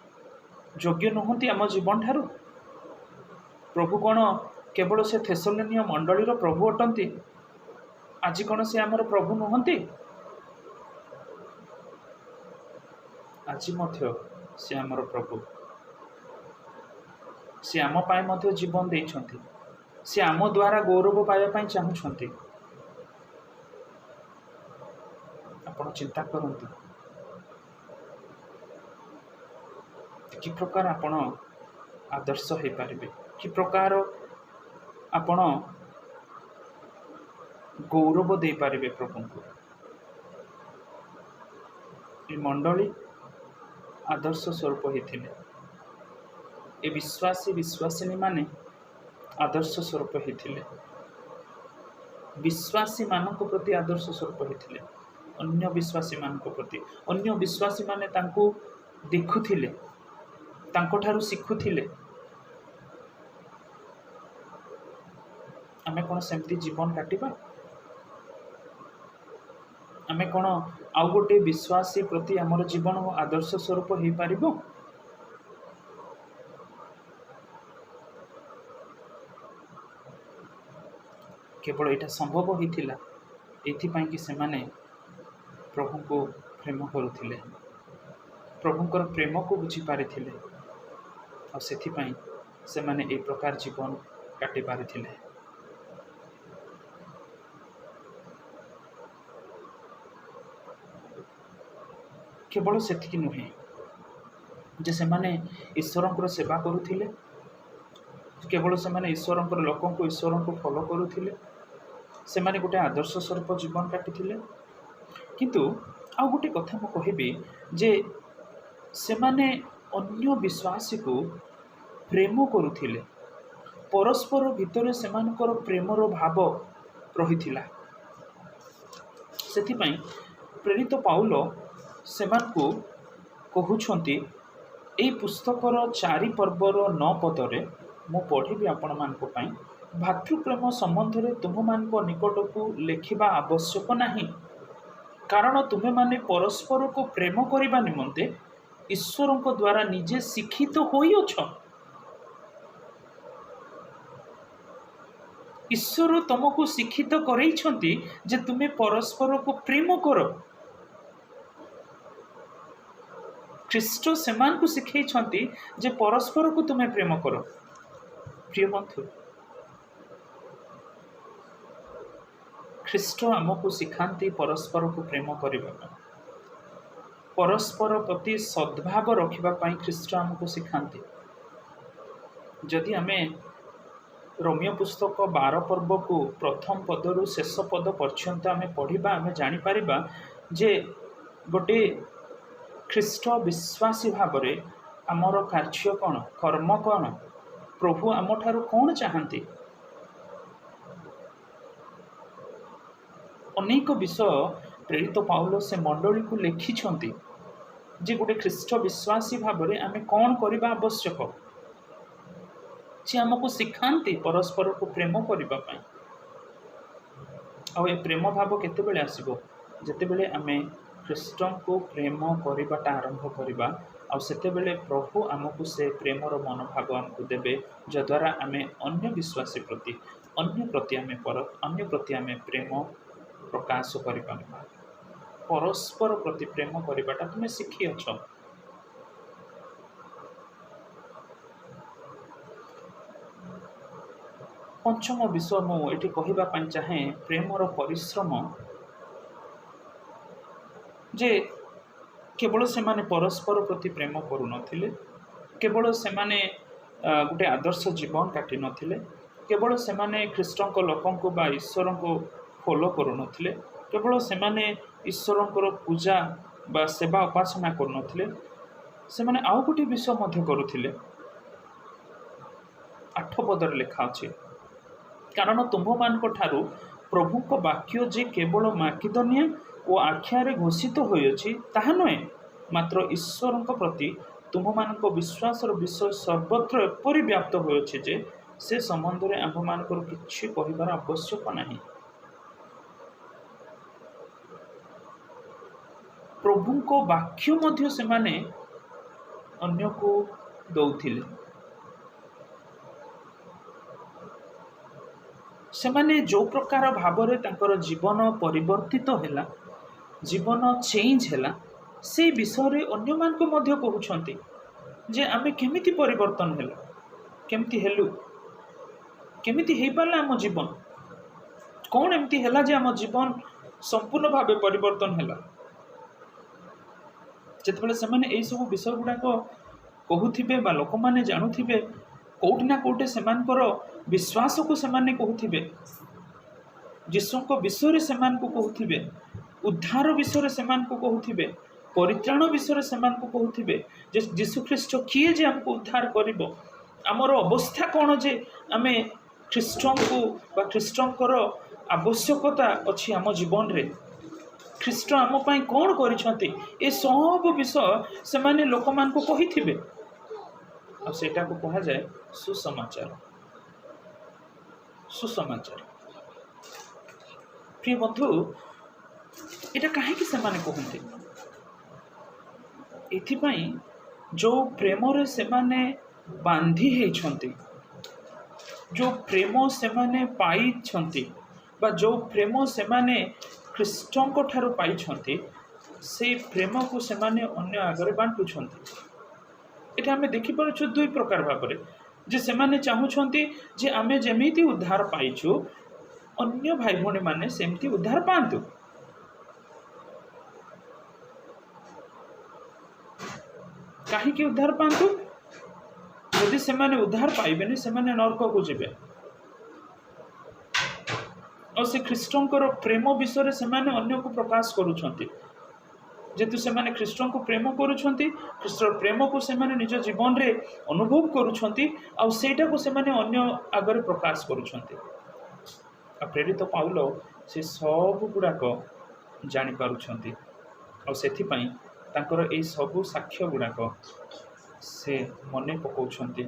योग्य नुहंती आम जीवन ठारू प्रभु कौन केवल से थेसलोनिया मंडलीर प्रभु अटंती आज कौन से आमर प्रभु नुहंती आज मध्य से आमर प्रभु से आम पाई मध्य जीवन देइछन्ति से आम द्वारा गौरव पाइबा पाई चाहुछन्ति आपण चिंता करंतु कि प्रकार आपण आदर्श हो पारिबे कि प्रकार आपण गौरव दे पारिबे प्रभु को ए मंडली आदर्श स्वरूप होते ए विश्वासी विश्वासिनी माने आदर्श स्वरूप होते विश्वासी मानक प्रति आदर्श स्वरूप होते अन्य विश्वासी मानक प्रति अन्य विश्वासी माने तांको देखुथिले तांको ठारू शिखुथिले आमे कोन सेमती जीवन काटिबा आमे कोन आउ गोटे विश्वासी प्रति आमर जीवन आदर्श स्वरूप हो पारिबो केवल यहाँ संभव होता एथिपाई कि से माने प्रभु को प्रेम करुथिले प्रभुंकर प्रेम को बुझी पारिथिले ଆଉ ସେଥିପାଇଁ ସେମାନେ ଏହି ପ୍ରକାର ଜୀବନ କାଟି ପାରିଥିଲେ। କେବଳ ସେତିକି ନୁହେଁ ଯେ ସେମାନେ ଈଶ୍ୱରଙ୍କର ସେବା କରୁଥିଲେ, କେବଳ ସେମାନେ ଈଶ୍ୱରଙ୍କର ଲୋକଙ୍କୁ ଈଶ୍ୱରଙ୍କୁ ଫଲୋ କରୁଥିଲେ, ସେମାନେ ଗୋଟେ ଆଦର୍ଶ ସ୍ୱରୂପ ଜୀବନ କାଟିଥିଲେ। କିନ୍ତୁ ଆଉ ଗୋଟେ କଥା ମୁଁ କହିବି ଯେ ସେମାନେ ଅନ୍ୟ ବିଶ୍ୱାସୀକୁ ପ୍ରେମ କରୁଥିଲେ, ପରସ୍ପର ଭିତରେ ସେମାନଙ୍କର ପ୍ରେମର ଭାବ ରହିଥିଲା। ସେଥିପାଇଁ ପ୍ରେରିତ ପାଉଲ ସେମାନଙ୍କୁ କହୁଛନ୍ତି ଏହି ପୁସ୍ତକର 4 ପର୍ବର 9 ପଦରେ, ମୁଁ ପଢ଼ିବି ଆପଣମାନଙ୍କ ପାଇଁ। ଭାତୃପ୍ରେମ ସମ୍ବନ୍ଧରେ ତୁମମାନଙ୍କ ନିକଟକୁ ଲେଖିବା ଆବଶ୍ୟକ ନାହିଁ, କାରଣ ତୁମେମାନେ ପରସ୍ପରକୁ ପ୍ରେମ କରିବା ନିମନ୍ତେ ଈଶ୍ୱରଙ୍କ ଦ୍ୱାରା ନିଜେ ଶିକ୍ଷିତ ହୋଇଅଛ। ଈଶ୍ୱର ତୁମକୁ ଶିକ୍ଷିତ କରେଇଛନ୍ତି ଯେ ତୁମେ ପରସ୍ପରକୁ ପ୍ରେମ କର। ଖ୍ରୀଷ୍ଟ ସେମାନଙ୍କୁ ଶିଖେଇଛନ୍ତି ଯେ ପରସ୍ପରକୁ ତୁମେ ପ୍ରେମ କର। ପ୍ରିୟ ବନ୍ଧୁ, ଖ୍ରୀଷ୍ଟ ଆମକୁ ଶିଖାନ୍ତି ପରସ୍ପରକୁ ପ୍ରେମ କରିବା ପାଇଁ, ପରସ୍ପର ପ୍ରତି ସଦ୍ଭାବ ରଖିବା ପାଇଁ ଖ୍ରୀଷ୍ଟ ଆମକୁ ଶିଖାନ୍ତି। ଯଦି ଆମେ ରୋମିଓ ପୁସ୍ତକ 12 ପର୍ବକୁ ପ୍ରଥମ ପଦରୁ ଶେଷ ପଦ ପର୍ଯ୍ୟନ୍ତ ଆମେ ପଢ଼ିବା, ଆମେ ଜାଣିପାରିବା ଯେ ଗୋଟେ ଖ୍ରୀଷ୍ଟ ବିଶ୍ୱାସୀ ଭାବରେ ଆମର କାର୍ଯ୍ୟ କ'ଣ, କର୍ମ କ'ଣ, ପ୍ରଭୁ ଆମଠାରୁ କ'ଣ ଚାହାନ୍ତି। ଅନେକ ବିଷୟ ପ୍ରେରିତ ପାଉଲ ସେ ମଣ୍ଡଳୀକୁ ଲେଖିଛନ୍ତି ଯେ ଗୋଟେ ଖ୍ରୀଷ୍ଟ ବିଶ୍ୱାସୀ ଭାବରେ ଆମେ କ'ଣ କରିବା ଆବଶ୍ୟକ। ସେ ଆମକୁ ଶିଖାନ୍ତି ପରସ୍ପରକୁ ପ୍ରେମ କରିବା ପାଇଁ। ଆଉ ଏ ପ୍ରେମ ଭାବ କେତେବେଳେ ଆସିବ? ଯେତେବେଳେ ଆମେ ଖ୍ରୀଷ୍ଟଙ୍କୁ ପ୍ରେମ କରିବାଟା ଆରମ୍ଭ କରିବା, ଆଉ ସେତେବେଳେ ପ୍ରଭୁ ଆମକୁ ସେ ପ୍ରେମର ମନୋଭାବ ଆମକୁ ଦେବେ, ଯଦ୍ୱାରା ଆମେ ଅନ୍ୟ ବିଶ୍ୱାସୀ ପ୍ରତି ଅନ୍ୟ ପ୍ରତି ଆମେ ପ୍ରେମ ପ୍ରକାଶ କରିପାରିବା। ପରସ୍ପର ପ୍ରତି ପ୍ରେମ କରିବାଟା ତୁମେ ଶିଖିଅଛ। ପଞ୍ଚମ ବିଷୟ ମୁଁ ଏଠି କହିବା ପାଇଁ ଚାହେଁ, ପ୍ରେମର ପରିଶ୍ରମ। ଯେ କେବଳ ସେମାନେ ପରସ୍ପର ପ୍ରତି ପ୍ରେମ କରୁନଥିଲେ, କେବଳ ସେମାନେ ଗୋଟେ ଆଦର୍ଶ ଜୀବନ କାଟି ନଥିଲେ, କେବଳ ସେମାନେ ଖ୍ରୀଷ୍ଟଙ୍କ ଲୋକଙ୍କୁ ବା ଈଶ୍ୱରଙ୍କୁ ଫଲୋ କରୁନଥିଲେ, କେବଳ ସେମାନେ ଈଶ୍ୱରଙ୍କର ପୂଜା ବା ସେବା ଉପାସନା କରୁନଥିଲେ, ସେମାନେ ଆଉ ଗୋଟିଏ ବିଷୟ ମଧ୍ୟ କରୁଥିଲେ। 8 ପଦରେ ଲେଖା ଅଛି, କାରଣ ତୁମ୍ଭମାନଙ୍କ ଠାରୁ ପ୍ରଭୁଙ୍କ ବାକ୍ୟ ଯେ କେବଳ ମାକିଦନିଆ ଓ ଆଖ୍ୟାରେ ଘୋଷିତ ହୋଇଅଛି ତାହା ନୁହେଁ, ମାତ୍ର ଈଶ୍ୱରଙ୍କ ପ୍ରତି ତୁମମାନଙ୍କ ବିଶ୍ୱାସର ବିଷୟ ସର୍ବତ୍ର ଏପରି ବ୍ୟାପ୍ତ ହୋଇଅଛି ଯେ ସେ ସମ୍ବନ୍ଧରେ ଆମ୍ଭମାନଙ୍କର କିଛି କହିବାର ଆବଶ୍ୟକ ନାହିଁ। ପ୍ରଭୁଙ୍କ ବାକ୍ୟ ମଧ୍ୟ ସେମାନେ ଅନ୍ୟକୁ ଦଉଥିଲେ। ସେମାନେ ଯେଉଁ ପ୍ରକାର ଭାବରେ ତାଙ୍କର ଜୀବନ ପରିବର୍ତ୍ତିତ ହେଲା, ଜୀବନ ଚେଞ୍ଜ ହେଲା, ସେ ବିଷୟରେ ଅନ୍ୟମାନଙ୍କୁ ମଧ୍ୟ କହୁଛନ୍ତି ଯେ ଆମେ କେମିତି ପରିବର୍ତ୍ତନ ହେଲା, କେମିତି ହେଲୁ, କେମିତି ହେଇପାରିଲା ଆମ ଜୀବନ, କ'ଣ ଏମିତି ହେଲା ଯେ ଆମ ଜୀବନ ସମ୍ପୂର୍ଣ୍ଣ ଭାବେ ପରିବର୍ତ୍ତନ ହେଲା। ଯେତେବେଳେ ସେମାନେ ଏହିସବୁ ବିଷୟ ଗୁଡ଼ାକ କହୁଥିବେ ବା ଲୋକମାନେ ଜାଣୁଥିବେ, କେଉଁଠି ନା କେଉଁଠି ସେମାନଙ୍କର ବିଶ୍ୱାସକୁ ସେମାନେ କହୁଥିବେ, ଯୀଶୁଙ୍କ ବିଷୟରେ ସେମାନଙ୍କୁ କହୁଥିବେ, ଉଦ୍ଧାର ବିଷୟରେ ସେମାନଙ୍କୁ କହୁଥିବେ, ପରିତ୍ରାଣ ବିଷୟରେ ସେମାନଙ୍କୁ କହୁଥିବେ ଯେ ଯୀଶୁଖ୍ରୀଷ୍ଟ କିଏ ଯେ ଆମକୁ ଉଦ୍ଧାର କରିବ, ଆମର ଅବସ୍ଥା କ'ଣ ଯେ ଆମେ ଖ୍ରୀଷ୍ଟଙ୍କୁ ବା ଖ୍ରୀଷ୍ଟଙ୍କର ଆବଶ୍ୟକତା ଅଛି ଆମ ଜୀବନରେ, ଖ୍ରୀଷ୍ଟ ଆମ ପାଇଁ କ'ଣ କରିଛନ୍ତି, ଏସବୁ ବିଷୟ ସେମାନେ ଲୋକମାନଙ୍କୁ କହିଥିବେ। ଆଉ ସେଇଟାକୁ କୁହାଯାଏ ସୁସମାଚାର। ସୁସମାଚାର। ପ୍ରିୟ ବନ୍ଧୁ, ଏଇଟା କାହିଁକି ସେମାନେ କୁହନ୍ତି? ଏଥିପାଇଁ ଯେଉଁ ପ୍ରେମରେ ସେମାନେ ବାନ୍ଧି ହେଇଛନ୍ତି, ଯେଉଁ ପ୍ରେମ ସେମାନେ ପାଇଛନ୍ତି ବା ଯେଉଁ ପ୍ରେମ ସେମାନେ ଖ୍ରୀଷ୍ଟଙ୍କ ଠାରୁ ପାଇଛନ୍ତି, ସେଇ ପ୍ରେମକୁ ସେମାନେ ଅନ୍ୟ ଆଗରେ ବାଣ୍ଟୁଛନ୍ତି। ଏଠି ଆମେ ଦେଖିପାରୁଛୁ ଦୁଇ ପ୍ରକାର ଭାବରେ ଯେ ସେମାନେ ଚାହୁଁଛନ୍ତି ଯେ ଆମେ ଯେମିତି ଉଦ୍ଧାର ପାଇଛୁ ଅନ୍ୟ ଭାଇ ଭଉଣୀମାନେ ସେମିତି ଉଦ୍ଧାର ପାଆନ୍ତୁ। କାହିଁକି ଉଦ୍ଧାର ପାଆନ୍ତୁ? ଯଦି ସେମାନେ ଉଦ୍ଧାର ପାଇବେନି ସେମାନେ ନରକକୁ ଯିବେ। ଆଉ ସେ ଖ୍ରୀଷ୍ଟଙ୍କର ପ୍ରେମ ବିଷୟରେ ସେମାନେ ଅନ୍ୟକୁ ପ୍ରକାଶ କରୁଛନ୍ତି। ଯେହେତୁ ସେମାନେ ଖ୍ରୀଷ୍ଟଙ୍କୁ ପ୍ରେମ କରୁଛନ୍ତି, ଖ୍ରୀଷ୍ଟର ପ୍ରେମକୁ ସେମାନେ ନିଜ ଜୀବନରେ ଅନୁଭବ କରୁଛନ୍ତି ଆଉ ସେଇଟାକୁ ସେମାନେ ଅନ୍ୟ ଆଗରେ ପ୍ରକାଶ କରୁଛନ୍ତି। ଆଉ ପ୍ରେରିତ ପାଉଲ ସେ ସବୁ ଗୁଡ଼ାକ ଜାଣିପାରୁଛନ୍ତି ଆଉ ସେଥିପାଇଁ ତାଙ୍କର ଏଇ ସବୁ ସାକ୍ଷ୍ୟ ଗୁଡ଼ାକ ସେ ମନେ ପକାଉଛନ୍ତି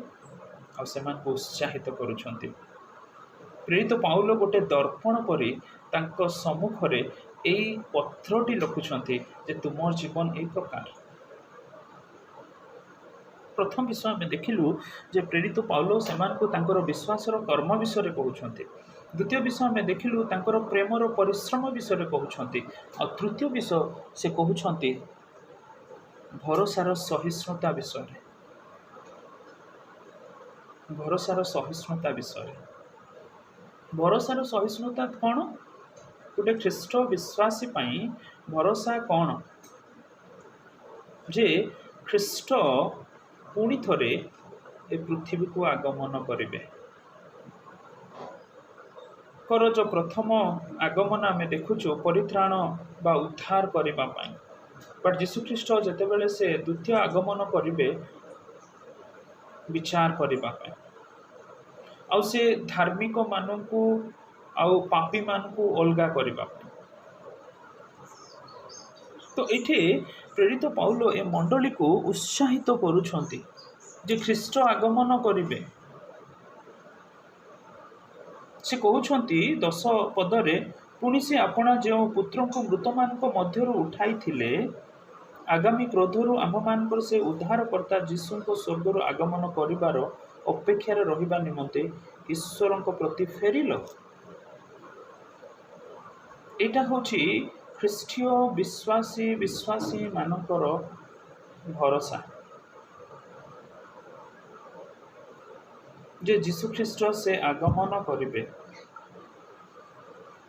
ଆଉ ସେମାନଙ୍କୁ ଉତ୍ସାହିତ କରୁଛନ୍ତି। ପ୍ରେରିତ ପାଉଲ ଗୋଟେ ଦର୍ପଣ ପରି ତାଙ୍କ ସମ୍ମୁଖରେ ଏଇ ପତ୍ରଟି ଲେଖୁଛନ୍ତି ଯେ ତୁମର ଜୀବନ ଏଇ ପ୍ରକାର। ପ୍ରଥମ ବିଷୟ ଆମେ ଦେଖିଲୁ ଯେ ପ୍ରେରିତ ପାଉଲ ସେମାନଙ୍କୁ ତାଙ୍କର ବିଶ୍ୱାସର କର୍ମ ବିଷୟରେ କହୁଛନ୍ତି। ଦ୍ୱିତୀୟ ବିଷୟ ଆମେ ଦେଖିଲୁ ତାଙ୍କର ପ୍ରେମର ପରିଶ୍ରମ ବିଷୟରେ କହୁଛନ୍ତି। ଆଉ ତୃତୀୟ ବିଷୟ ସେ କହୁଛନ୍ତି ଭରସାର ସହିଷ୍ଣୁତା ବିଷୟରେ। ଭରସାର ସହିଷ୍ଣୁତା ବିଷୟରେ। ଭରସାର ସହିଷ୍ଣୁତା କ'ଣ? ଗୋଟେ ଖ୍ରୀଷ୍ଟ ବିଶ୍ୱାସୀ ପାଇଁ ଭରସା କ'ଣ? ଯେ ଖ୍ରୀଷ୍ଟ ପୁଣି ଥରେ ଏ ପୃଥିବୀକୁ ଆଗମନ କରିବେ। ଯୋଉ ପ୍ରଥମ ଆଗମନ ଆମେ ଦେଖୁଛୁ ପରିତ୍ରାଣ ବା ଉଦ୍ଧାର କରିବା ପାଇଁ, ବଟ୍ ଯୀଶୁଖ୍ରୀଷ୍ଟ ଯେତେବେଳେ ସେ ଦ୍ୱିତୀୟ ଆଗମନ କରିବେ ବିଚାର କରିବା ପାଇଁ, ଆଉ ସେ ଧାର୍ମିକ ମାନଙ୍କୁ ଆଉ ପାପୀ ମାନଙ୍କୁ ଅଲଗା କରିବା ପାଇଁ। ତ ଏଠି ପ୍ରେରିତ ପାଉଲ ଏ ମଣ୍ଡଳୀକୁ ଉତ୍ସାହିତ କରୁଛନ୍ତି ଯେ ଖ୍ରୀଷ୍ଟ ଆଗମନ କରିବେ। ସେ କହୁଛନ୍ତି 10 ପଦରେ, ପୁଣି ସେ ଆପଣ ଯେଉଁ ପୁତ୍ରଙ୍କୁ ମୃତମାନଙ୍କ ମଧ୍ୟରୁ ଉଠାଇଥିଲେ ଆଗାମୀ କ୍ରୋଧରୁ ଆମ୍ଭମାନଙ୍କର ସେ ଉଦ୍ଧାରକର୍ତ୍ତା ଯୀଶୁଙ୍କ ସ୍ୱର୍ଗରୁ ଆଗମନ କରିବାର ଅପେକ୍ଷାରେ ରହିବା ନିମନ୍ତେ ଈଶ୍ୱରଙ୍କ ପ୍ରତି ଫେରିଲ। ଏଇଟା ହେଉଛି ଖ୍ରୀଷ୍ଟୀୟ ବିଶ୍ୱାସୀ ମାନଙ୍କର ଭରସା ଯେ ଯୀଶୁଖ୍ରୀଷ୍ଟ ସେ ଆଗମନ କରିବେ।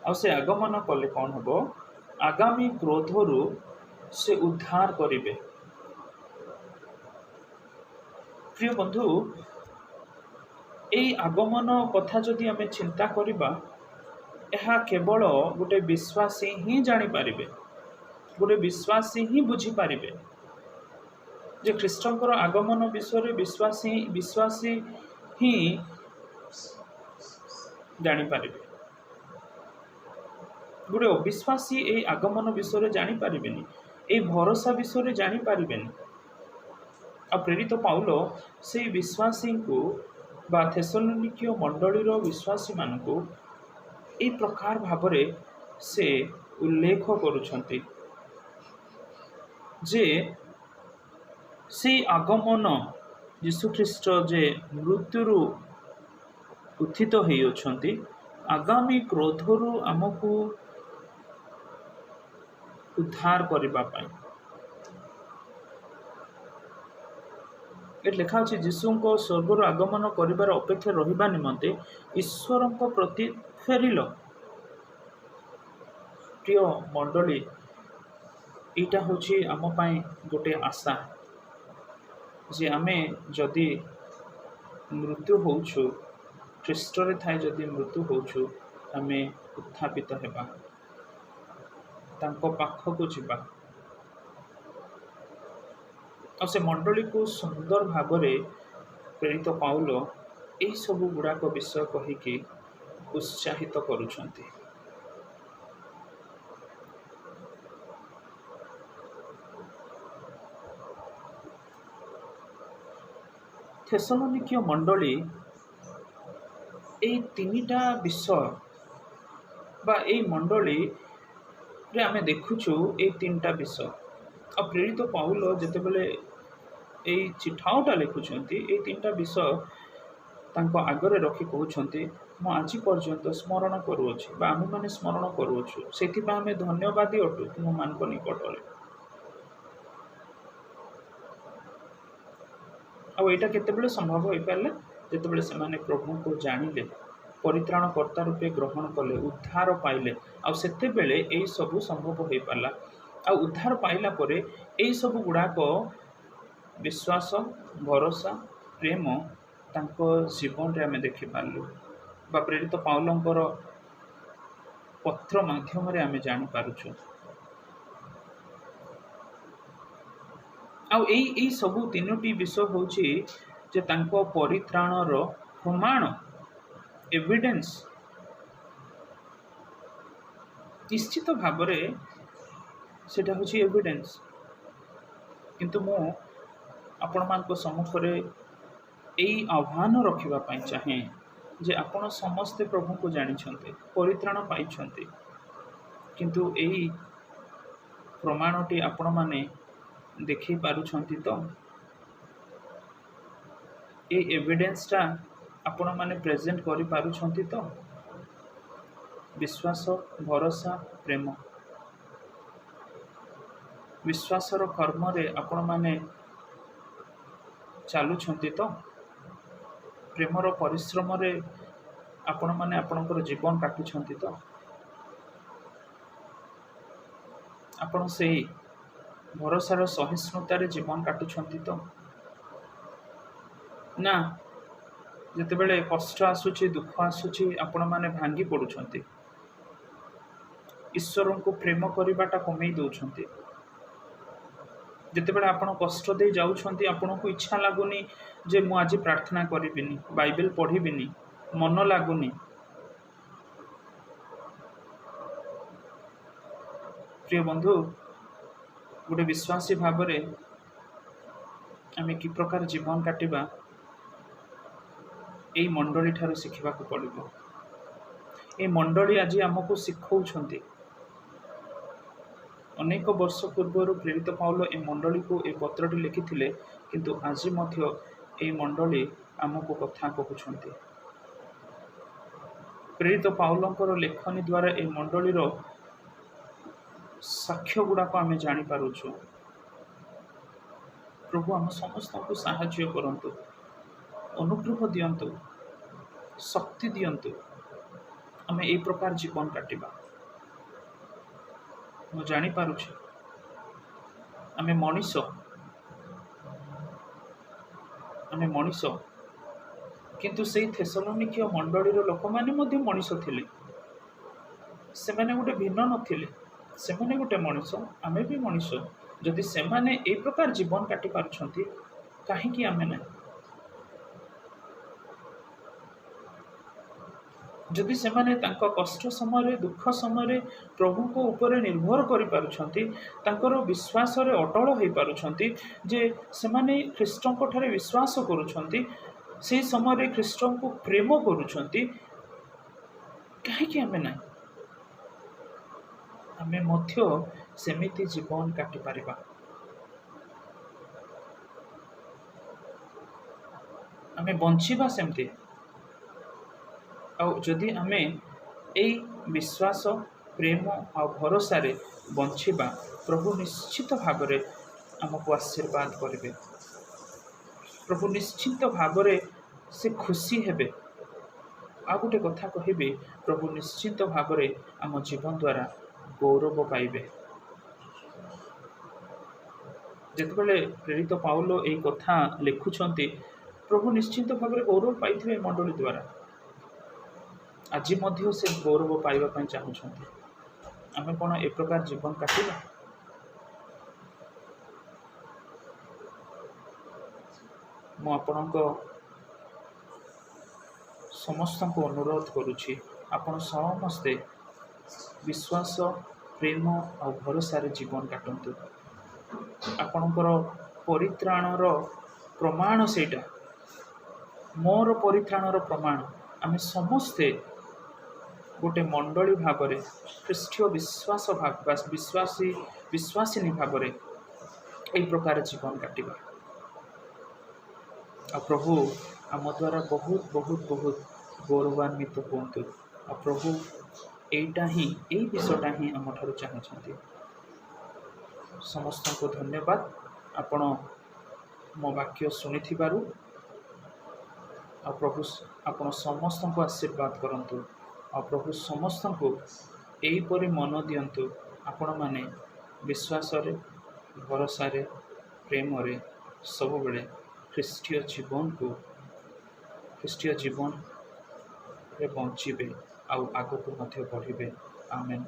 ଆଉ ସେ ଆଗମନ କଲେ କ'ଣ ହେବ? ଆଗାମୀ କ୍ରୋଧରୁ ସେ ଉଦ୍ଧାର କରିବେ। ପ୍ରିୟ ବନ୍ଧୁ, ଏଇ ଆଗମନ କଥା ଯଦି ଆମେ ଚିନ୍ତା କରିବା, ଏହା କେବଳ ଗୋଟେ ବିଶ୍ୱାସୀ ହିଁ ଜାଣିପାରିବେ, ଗୋଟେ ବିଶ୍ୱାସୀ ହିଁ ବୁଝିପାରିବେ ଯେ ଖ୍ରୀଷ୍ଟଙ୍କର ଆଗମନ ବିଷୟରେ ବିଶ୍ୱାସୀ ହିଁ ଜାଣିପାରିବେ। ଗୋଟେ ଅବିଶ୍ୱାସୀ ଏଇ ଆଗମନ ବିଷୟରେ ଜାଣିପାରିବେନି, ଏଇ ଭରସା ବିଷୟରେ ଜାଣିପାରିବେନି। ଆଉ ପ୍ରେରିତ ପାଉଲ ସେଇ ବିଶ୍ୱାସୀଙ୍କୁ ବା ଥେସଲୋନିକୀୟ ମଣ୍ଡଳୀର ବିଶ୍ୱାସୀମାନଙ୍କୁ ଏହି ପ୍ରକାର ଭାବରେ ସେ ଉଲ୍ଲେଖ କରୁଛନ୍ତି ଯେ ସେଇ ଆଗମନ ଯୀଶୁଖ୍ରୀଷ୍ଟ ଯେ ମୃତ୍ୟୁରୁ ଉତ୍ଥିତ ହୋଇଅଛନ୍ତି ଆଗାମୀ କ୍ରୋଧରୁ ଆମକୁ ଉଦ୍ଧାର କରିବା ପାଇଁ। ଏଠି ଲେଖା ଅଛି ଯୀଶୁଙ୍କ ସ୍ୱର୍ଗରୁ ଆଗମନ କରିବାର ଅପେକ୍ଷା ରହିବା ନିମନ୍ତେ ଈଶ୍ୱରଙ୍କ ପ୍ରତି ଫେରିଲ। ପ୍ରିୟ ମଣ୍ଡଳୀ, ଏଇଟା ହେଉଛି ଆମ ପାଇଁ ଗୋଟେ ଆଶା ଯେ ଆମେ ଯଦି ମୃତ୍ୟୁ ହେଉଛୁ, ଖ୍ରୀଷ୍ଟରେ ଥାଇ ଯଦି ମୃତ୍ୟୁ ହେଉଛୁ, ଆମେ ଉତ୍ଥାପିତ ହେବା, ତାଙ୍କ ପାଖକୁ ଯିବା। ଆଉ ସେ ମଣ୍ଡଳୀକୁ ସୁନ୍ଦର ଭାବରେ ପ୍ରେରିତ ପାଉଲ ଏହିସବୁ ଗୁଡ଼ାକ ବିଷୟ କହିକି ଉତ୍ସାହିତ କରୁଛନ୍ତି। ଥେସଲୋନିକୀୟ ମଣ୍ଡଳୀ ଏଇ ତିନିଟା ବିଷୟ ବା ଏଇ ମଣ୍ଡଳୀରେ ଆମେ ଦେଖୁଛୁ ଏଇ ତିନିଟା ବିଷୟ। ଆଉ ପ୍ରେରିତ ପାଉଲ ଯେତେବେଳେ ଏଇ ଚିଠାଟା ଲେଖୁଛନ୍ତି ଏଇ ତିନିଟା ବିଷୟ ତାଙ୍କ ଆଗରେ ରଖି କହୁଛନ୍ତି ମୁଁ ଆଜି ପର୍ଯ୍ୟନ୍ତ ସ୍ମରଣ କରୁଅଛି ବା ଆମେମାନେ ସ୍ମରଣ କରୁଅଛୁ, ସେଥିପାଇଁ ଆମେ ଧନ୍ୟବାଦୀ ଅଟୁ ତୁମମାନଙ୍କ ନିକଟରେ। ଆଉ ଏଇଟା କେତେବେଳେ ସମ୍ଭବ ହୋଇପାରିଲା? ଯେତେବେଳେ ସେମାନେ ପ୍ରଭୁଙ୍କୁ ଜାଣିଲେ, ପରିତ୍ରାଣକର୍ତ୍ତା ରୂପେ ଗ୍ରହଣ କଲେ, ଉଦ୍ଧାର ପାଇଲେ, ଆଉ ସେତେବେଳେ ଏଇ ସବୁ ସମ୍ଭବ ହୋଇପାରିଲା। ଆଉ ଉଦ୍ଧାର ପାଇଲା ପରେ ଏଇ ସବୁ ଗୁଡ଼ାକ ବିଶ୍ୱାସ, ଭରସା, ପ୍ରେମ ତାଙ୍କ ଜୀବନରେ ଆମେ ଦେଖିପାରିଲୁ, ବା ପ୍ରେରିତ ପାଉଲଙ୍କର ପତ୍ର ମାଧ୍ୟମରେ ଆମେ ଜାଣିପାରୁଛୁ। ଆଉ ଏଇ ସବୁ ତିନୋଟି ବିଷୟ ହେଉଛି ଯେ ତାଙ୍କ ପରିତ୍ରାଣର ପ୍ରମାଣ, ଏଭିଡେନ୍ସ। ନିଶ୍ଚିତ ଭାବରେ ସେଟା ହେଉଛି ଏଭିଡେନ୍ସ। କିନ୍ତୁ ମୁଁ ଆପଣମାନଙ୍କ ସମ୍ମୁଖରେ ଏଇ ଆହ୍ୱାନ ରଖିବା ପାଇଁ ଚାହେଁ ଯେ ଆପଣ ସମସ୍ତେ ପ୍ରଭୁଙ୍କୁ ଜାଣିଛନ୍ତି, ପରିତ୍ରାଣ ପାଇଛନ୍ତି, କିନ୍ତୁ ଏଇ ପ୍ରମାଣଟି ଆପଣମାନେ ଦେଖେଇ ପାରୁଛନ୍ତି ତ? ଏଇ ଏଭିଡେନ୍ସଟା ଆପଣମାନେ ପ୍ରେଜେଣ୍ଟ କରିପାରୁଛନ୍ତି ତ? ବିଶ୍ୱାସ, ଭରସା, ପ୍ରେମ। ବିଶ୍ୱାସର କର୍ମରେ ଆପଣମାନେ ଚାଲୁଛନ୍ତି ତ? ପ୍ରେମର ପରିଶ୍ରମରେ ଆପଣମାନେ ଆପଣଙ୍କର ଜୀବନ କାଟୁଛନ୍ତି ତ? ଆପଣ ସେଇ ଭରସାର ସହିଷ୍ଣୁତାରେ ଜୀବନ କାଟୁଛନ୍ତି ତ? ନା ଯେତେବେଳେ କଷ୍ଟ ଆସୁଛି, ଦୁଃଖ ଆସୁଛି, ଆପଣମାନେ ଭାଙ୍ଗି ପଡ଼ୁଛନ୍ତି, ଈଶ୍ୱରଙ୍କୁ ପ୍ରେମ କରିବାଟା କମେଇ ଦେଉଛନ୍ତି। ଯେତେବେଳେ ଆପଣ କଷ୍ଟ ଦେଇ ଯାଉଛନ୍ତି, ଆପଣଙ୍କୁ ଇଚ୍ଛା ଲାଗୁନି ଯେ ମୁଁ ଆଜି ପ୍ରାର୍ଥନା କରିବିନି, ବାଇବେଲ ପଢ଼ିବିନି, ମନ ଲାଗୁନି। ପ୍ରିୟ ବନ୍ଧୁ, ଗୋଟେ ବିଶ୍ୱାସୀ ଭାବରେ ଆମେ କି ପ୍ରକାର ଜୀବନ କାଟିବା ଏଇ ମଣ୍ଡଳୀ ଠାରୁ ଶିଖିବାକୁ ପଡ଼ିବ। এই ମଣ୍ଡଳୀ ଆଜି ଆମକୁ ଶିଖଉଛନ୍ତି। ଅନେକ ବର୍ଷ ପୂର୍ବରୁ ପ୍ରେରିତ ପାଉଲ ଏ ମଣ୍ଡଳୀକୁ ଏ ପତ୍ରଟି ଲେଖିଥିଲେ, କିନ୍ତୁ ଆଜି ମଧ୍ୟ এই ମଣ୍ଡଳୀ ଆମକୁ କଥା କହୁଛନ୍ତି। ପ୍ରେରିତ ପାଉଲଙ୍କର ଲେଖନୀ ଦ୍ୱାରା এই ମଣ୍ଡଳୀର ସାକ୍ଷ୍ୟ ଗୁଡ଼ାକ ଆମେ ଜାଣିପାରୁଛୁ। ପ୍ରଭୁ ଆମ ସମସ୍ତଙ୍କୁ ସାହାଯ୍ୟ କରନ୍ତୁ, ଅନୁଗ୍ରହ ଦିଅନ୍ତୁ, ଶକ୍ତି ଦିଅନ୍ତୁ, ଆମେ এই ପ୍ରକାର ଜୀବନ କାଟିବା। ମୁଁ ଜାଣିପାରୁଛି ଆମେ ମଣିଷ, କିନ୍ତୁ ସେଇ ଥେସଲୋନିକୀୟ ମଣ୍ଡଳୀର ଲୋକମାନେ ମଧ୍ୟ ମଣିଷ ଥିଲେ। ସେମାନେ ଗୋଟେ ଭିନ୍ନ ନଥିଲେ, ସେମାନେ ଗୋଟେ ମଣିଷ, ଆମେ ବି ମଣିଷ। ଯଦି ସେମାନେ এই ପ୍ରକାର ଜୀବନ କାଟି ପାରୁଛନ୍ତି, କାହିଁକି ଆମେ ନାହିଁ? ଯଦି ସେମାନେ ତାଙ୍କ କଷ୍ଟ ସମୟରେ, ଦୁଃଖ ସମୟରେ ପ୍ରଭୁଙ୍କ ଉପରେ ନିର୍ଭର କରିପାରୁଛନ୍ତି, ତାଙ୍କର ବିଶ୍ୱାସରେ ଅଟଳ ହୋଇପାରୁଛନ୍ତି, ଯେ ସେମାନେ ଖ୍ରୀଷ୍ଟଙ୍କ ଠାରେ ବିଶ୍ୱାସ କରୁଛନ୍ତି, ସେହି ସମୟରେ ଖ୍ରୀଷ୍ଟଙ୍କୁ ପ୍ରେମ କରୁଛନ୍ତି, କାହିଁକି ଆମେ ନାହିଁ? ଆମେ ମଧ୍ୟ ସେମିତି ଜୀବନ କାଟିପାରିବା। ଆମେ ବଞ୍ଚିବା ସେମିତି। ଆଉ ଯଦି ଆମେ ଏଇ ବିଶ୍ୱାସ, ପ୍ରେମ ଆଉ ଭରସାରେ ବଞ୍ଚିବା, ପ୍ରଭୁ ନିଶ୍ଚିତ ଭାବରେ ଆମକୁ ଆଶୀର୍ବାଦ କରିବେ। ପ୍ରଭୁ ନିଶ୍ଚିତ ଭାବରେ ସେ ଖୁସି ହେବେ। ଆଉ ଗୋଟେ କଥା କହିବି, ପ୍ରଭୁ ନିଶ୍ଚିତ ଭାବରେ ଆମ ଜୀବନ ଦ୍ୱାରା ଗୌରବ ପାଇବେ। ଯେତେବେଳେ ପ୍ରେରିତ ପାଉଲ ଏହି କଥା ଲେଖୁଛନ୍ତି, ପ୍ରଭୁ ନିଶ୍ଚିତ ଭାବରେ ଗୌରବ ପାଇଥିବେ ଏ ମଣ୍ଡଳୀ ଦ୍ୱାରା। ଆଜି ମଧ୍ୟ ସେ ଗୌରବ ପାଇବା ପାଇଁ ଚାହୁଁଛନ୍ତି। ଆମେ କ'ଣ ଏ ପ୍ରକାର ଜୀବନ କାଟିବା? ମୁଁ ଆପଣଙ୍କ ସମସ୍ତଙ୍କୁ ଅନୁରୋଧ କରୁଛି, ଆପଣ ସମସ୍ତେ ବିଶ୍ୱାସ, ପ୍ରେମ ଆଉ ଭରସାରେ ଜୀବନ କାଟନ୍ତୁ। ଆପଣଙ୍କର ପରିତ୍ରାଣର ପ୍ରମାଣ ସେଇଟା, ମୋର ପରିତ୍ରାଣର ପ୍ରମାଣ। ଆମେ ସମସ୍ତେ ଗୋଟେ ମଣ୍ଡଳୀ ଭାବରେ, ଖ୍ରୀଷ୍ଟୀୟ ବିଶ୍ୱାସିନୀ ଭାବରେ এই ପ୍ରକାର ଜୀବନ କାଟିବା। ଆଉ ପ୍ରଭୁ ଆମ ଦ୍ୱାରା ବହୁତ ବହୁତ ବହୁତ ଗୌରବାନ୍ୱିତ ହୁଅନ୍ତୁ। ଆଉ ପ୍ରଭୁ ଏଇ ବିଷୟଟା ହିଁ ଆମଠାରୁ ଚାହୁଁଛନ୍ତି। ସମସ୍ତଙ୍କୁ ଧନ୍ୟବାଦ। ଆପଣ ମୋ ବାକ୍ୟ ଶୁଣିଥିବାରୁ ଆଉ ପ୍ରଭୁ ଆପଣ ସମସ୍ତଙ୍କୁ ଆଶୀର୍ବାଦ କରନ୍ତୁ। ଆଉ ପ୍ରଭୁ ସମସ୍ତଙ୍କୁ ଏହିପରି ମନ ଦିଅନ୍ତୁ, ଆପଣମାନେ ବିଶ୍ୱାସରେ, ଭରସାରେ, ପ୍ରେମରେ ସବୁବେଳେ ଖ୍ରୀଷ୍ଟୀୟ ଜୀବନରେ ବଞ୍ଚିବେ ଆଉ ଆଗକୁ ମଧ୍ୟ ବଢ଼ିବେ। ଆମେନ୍।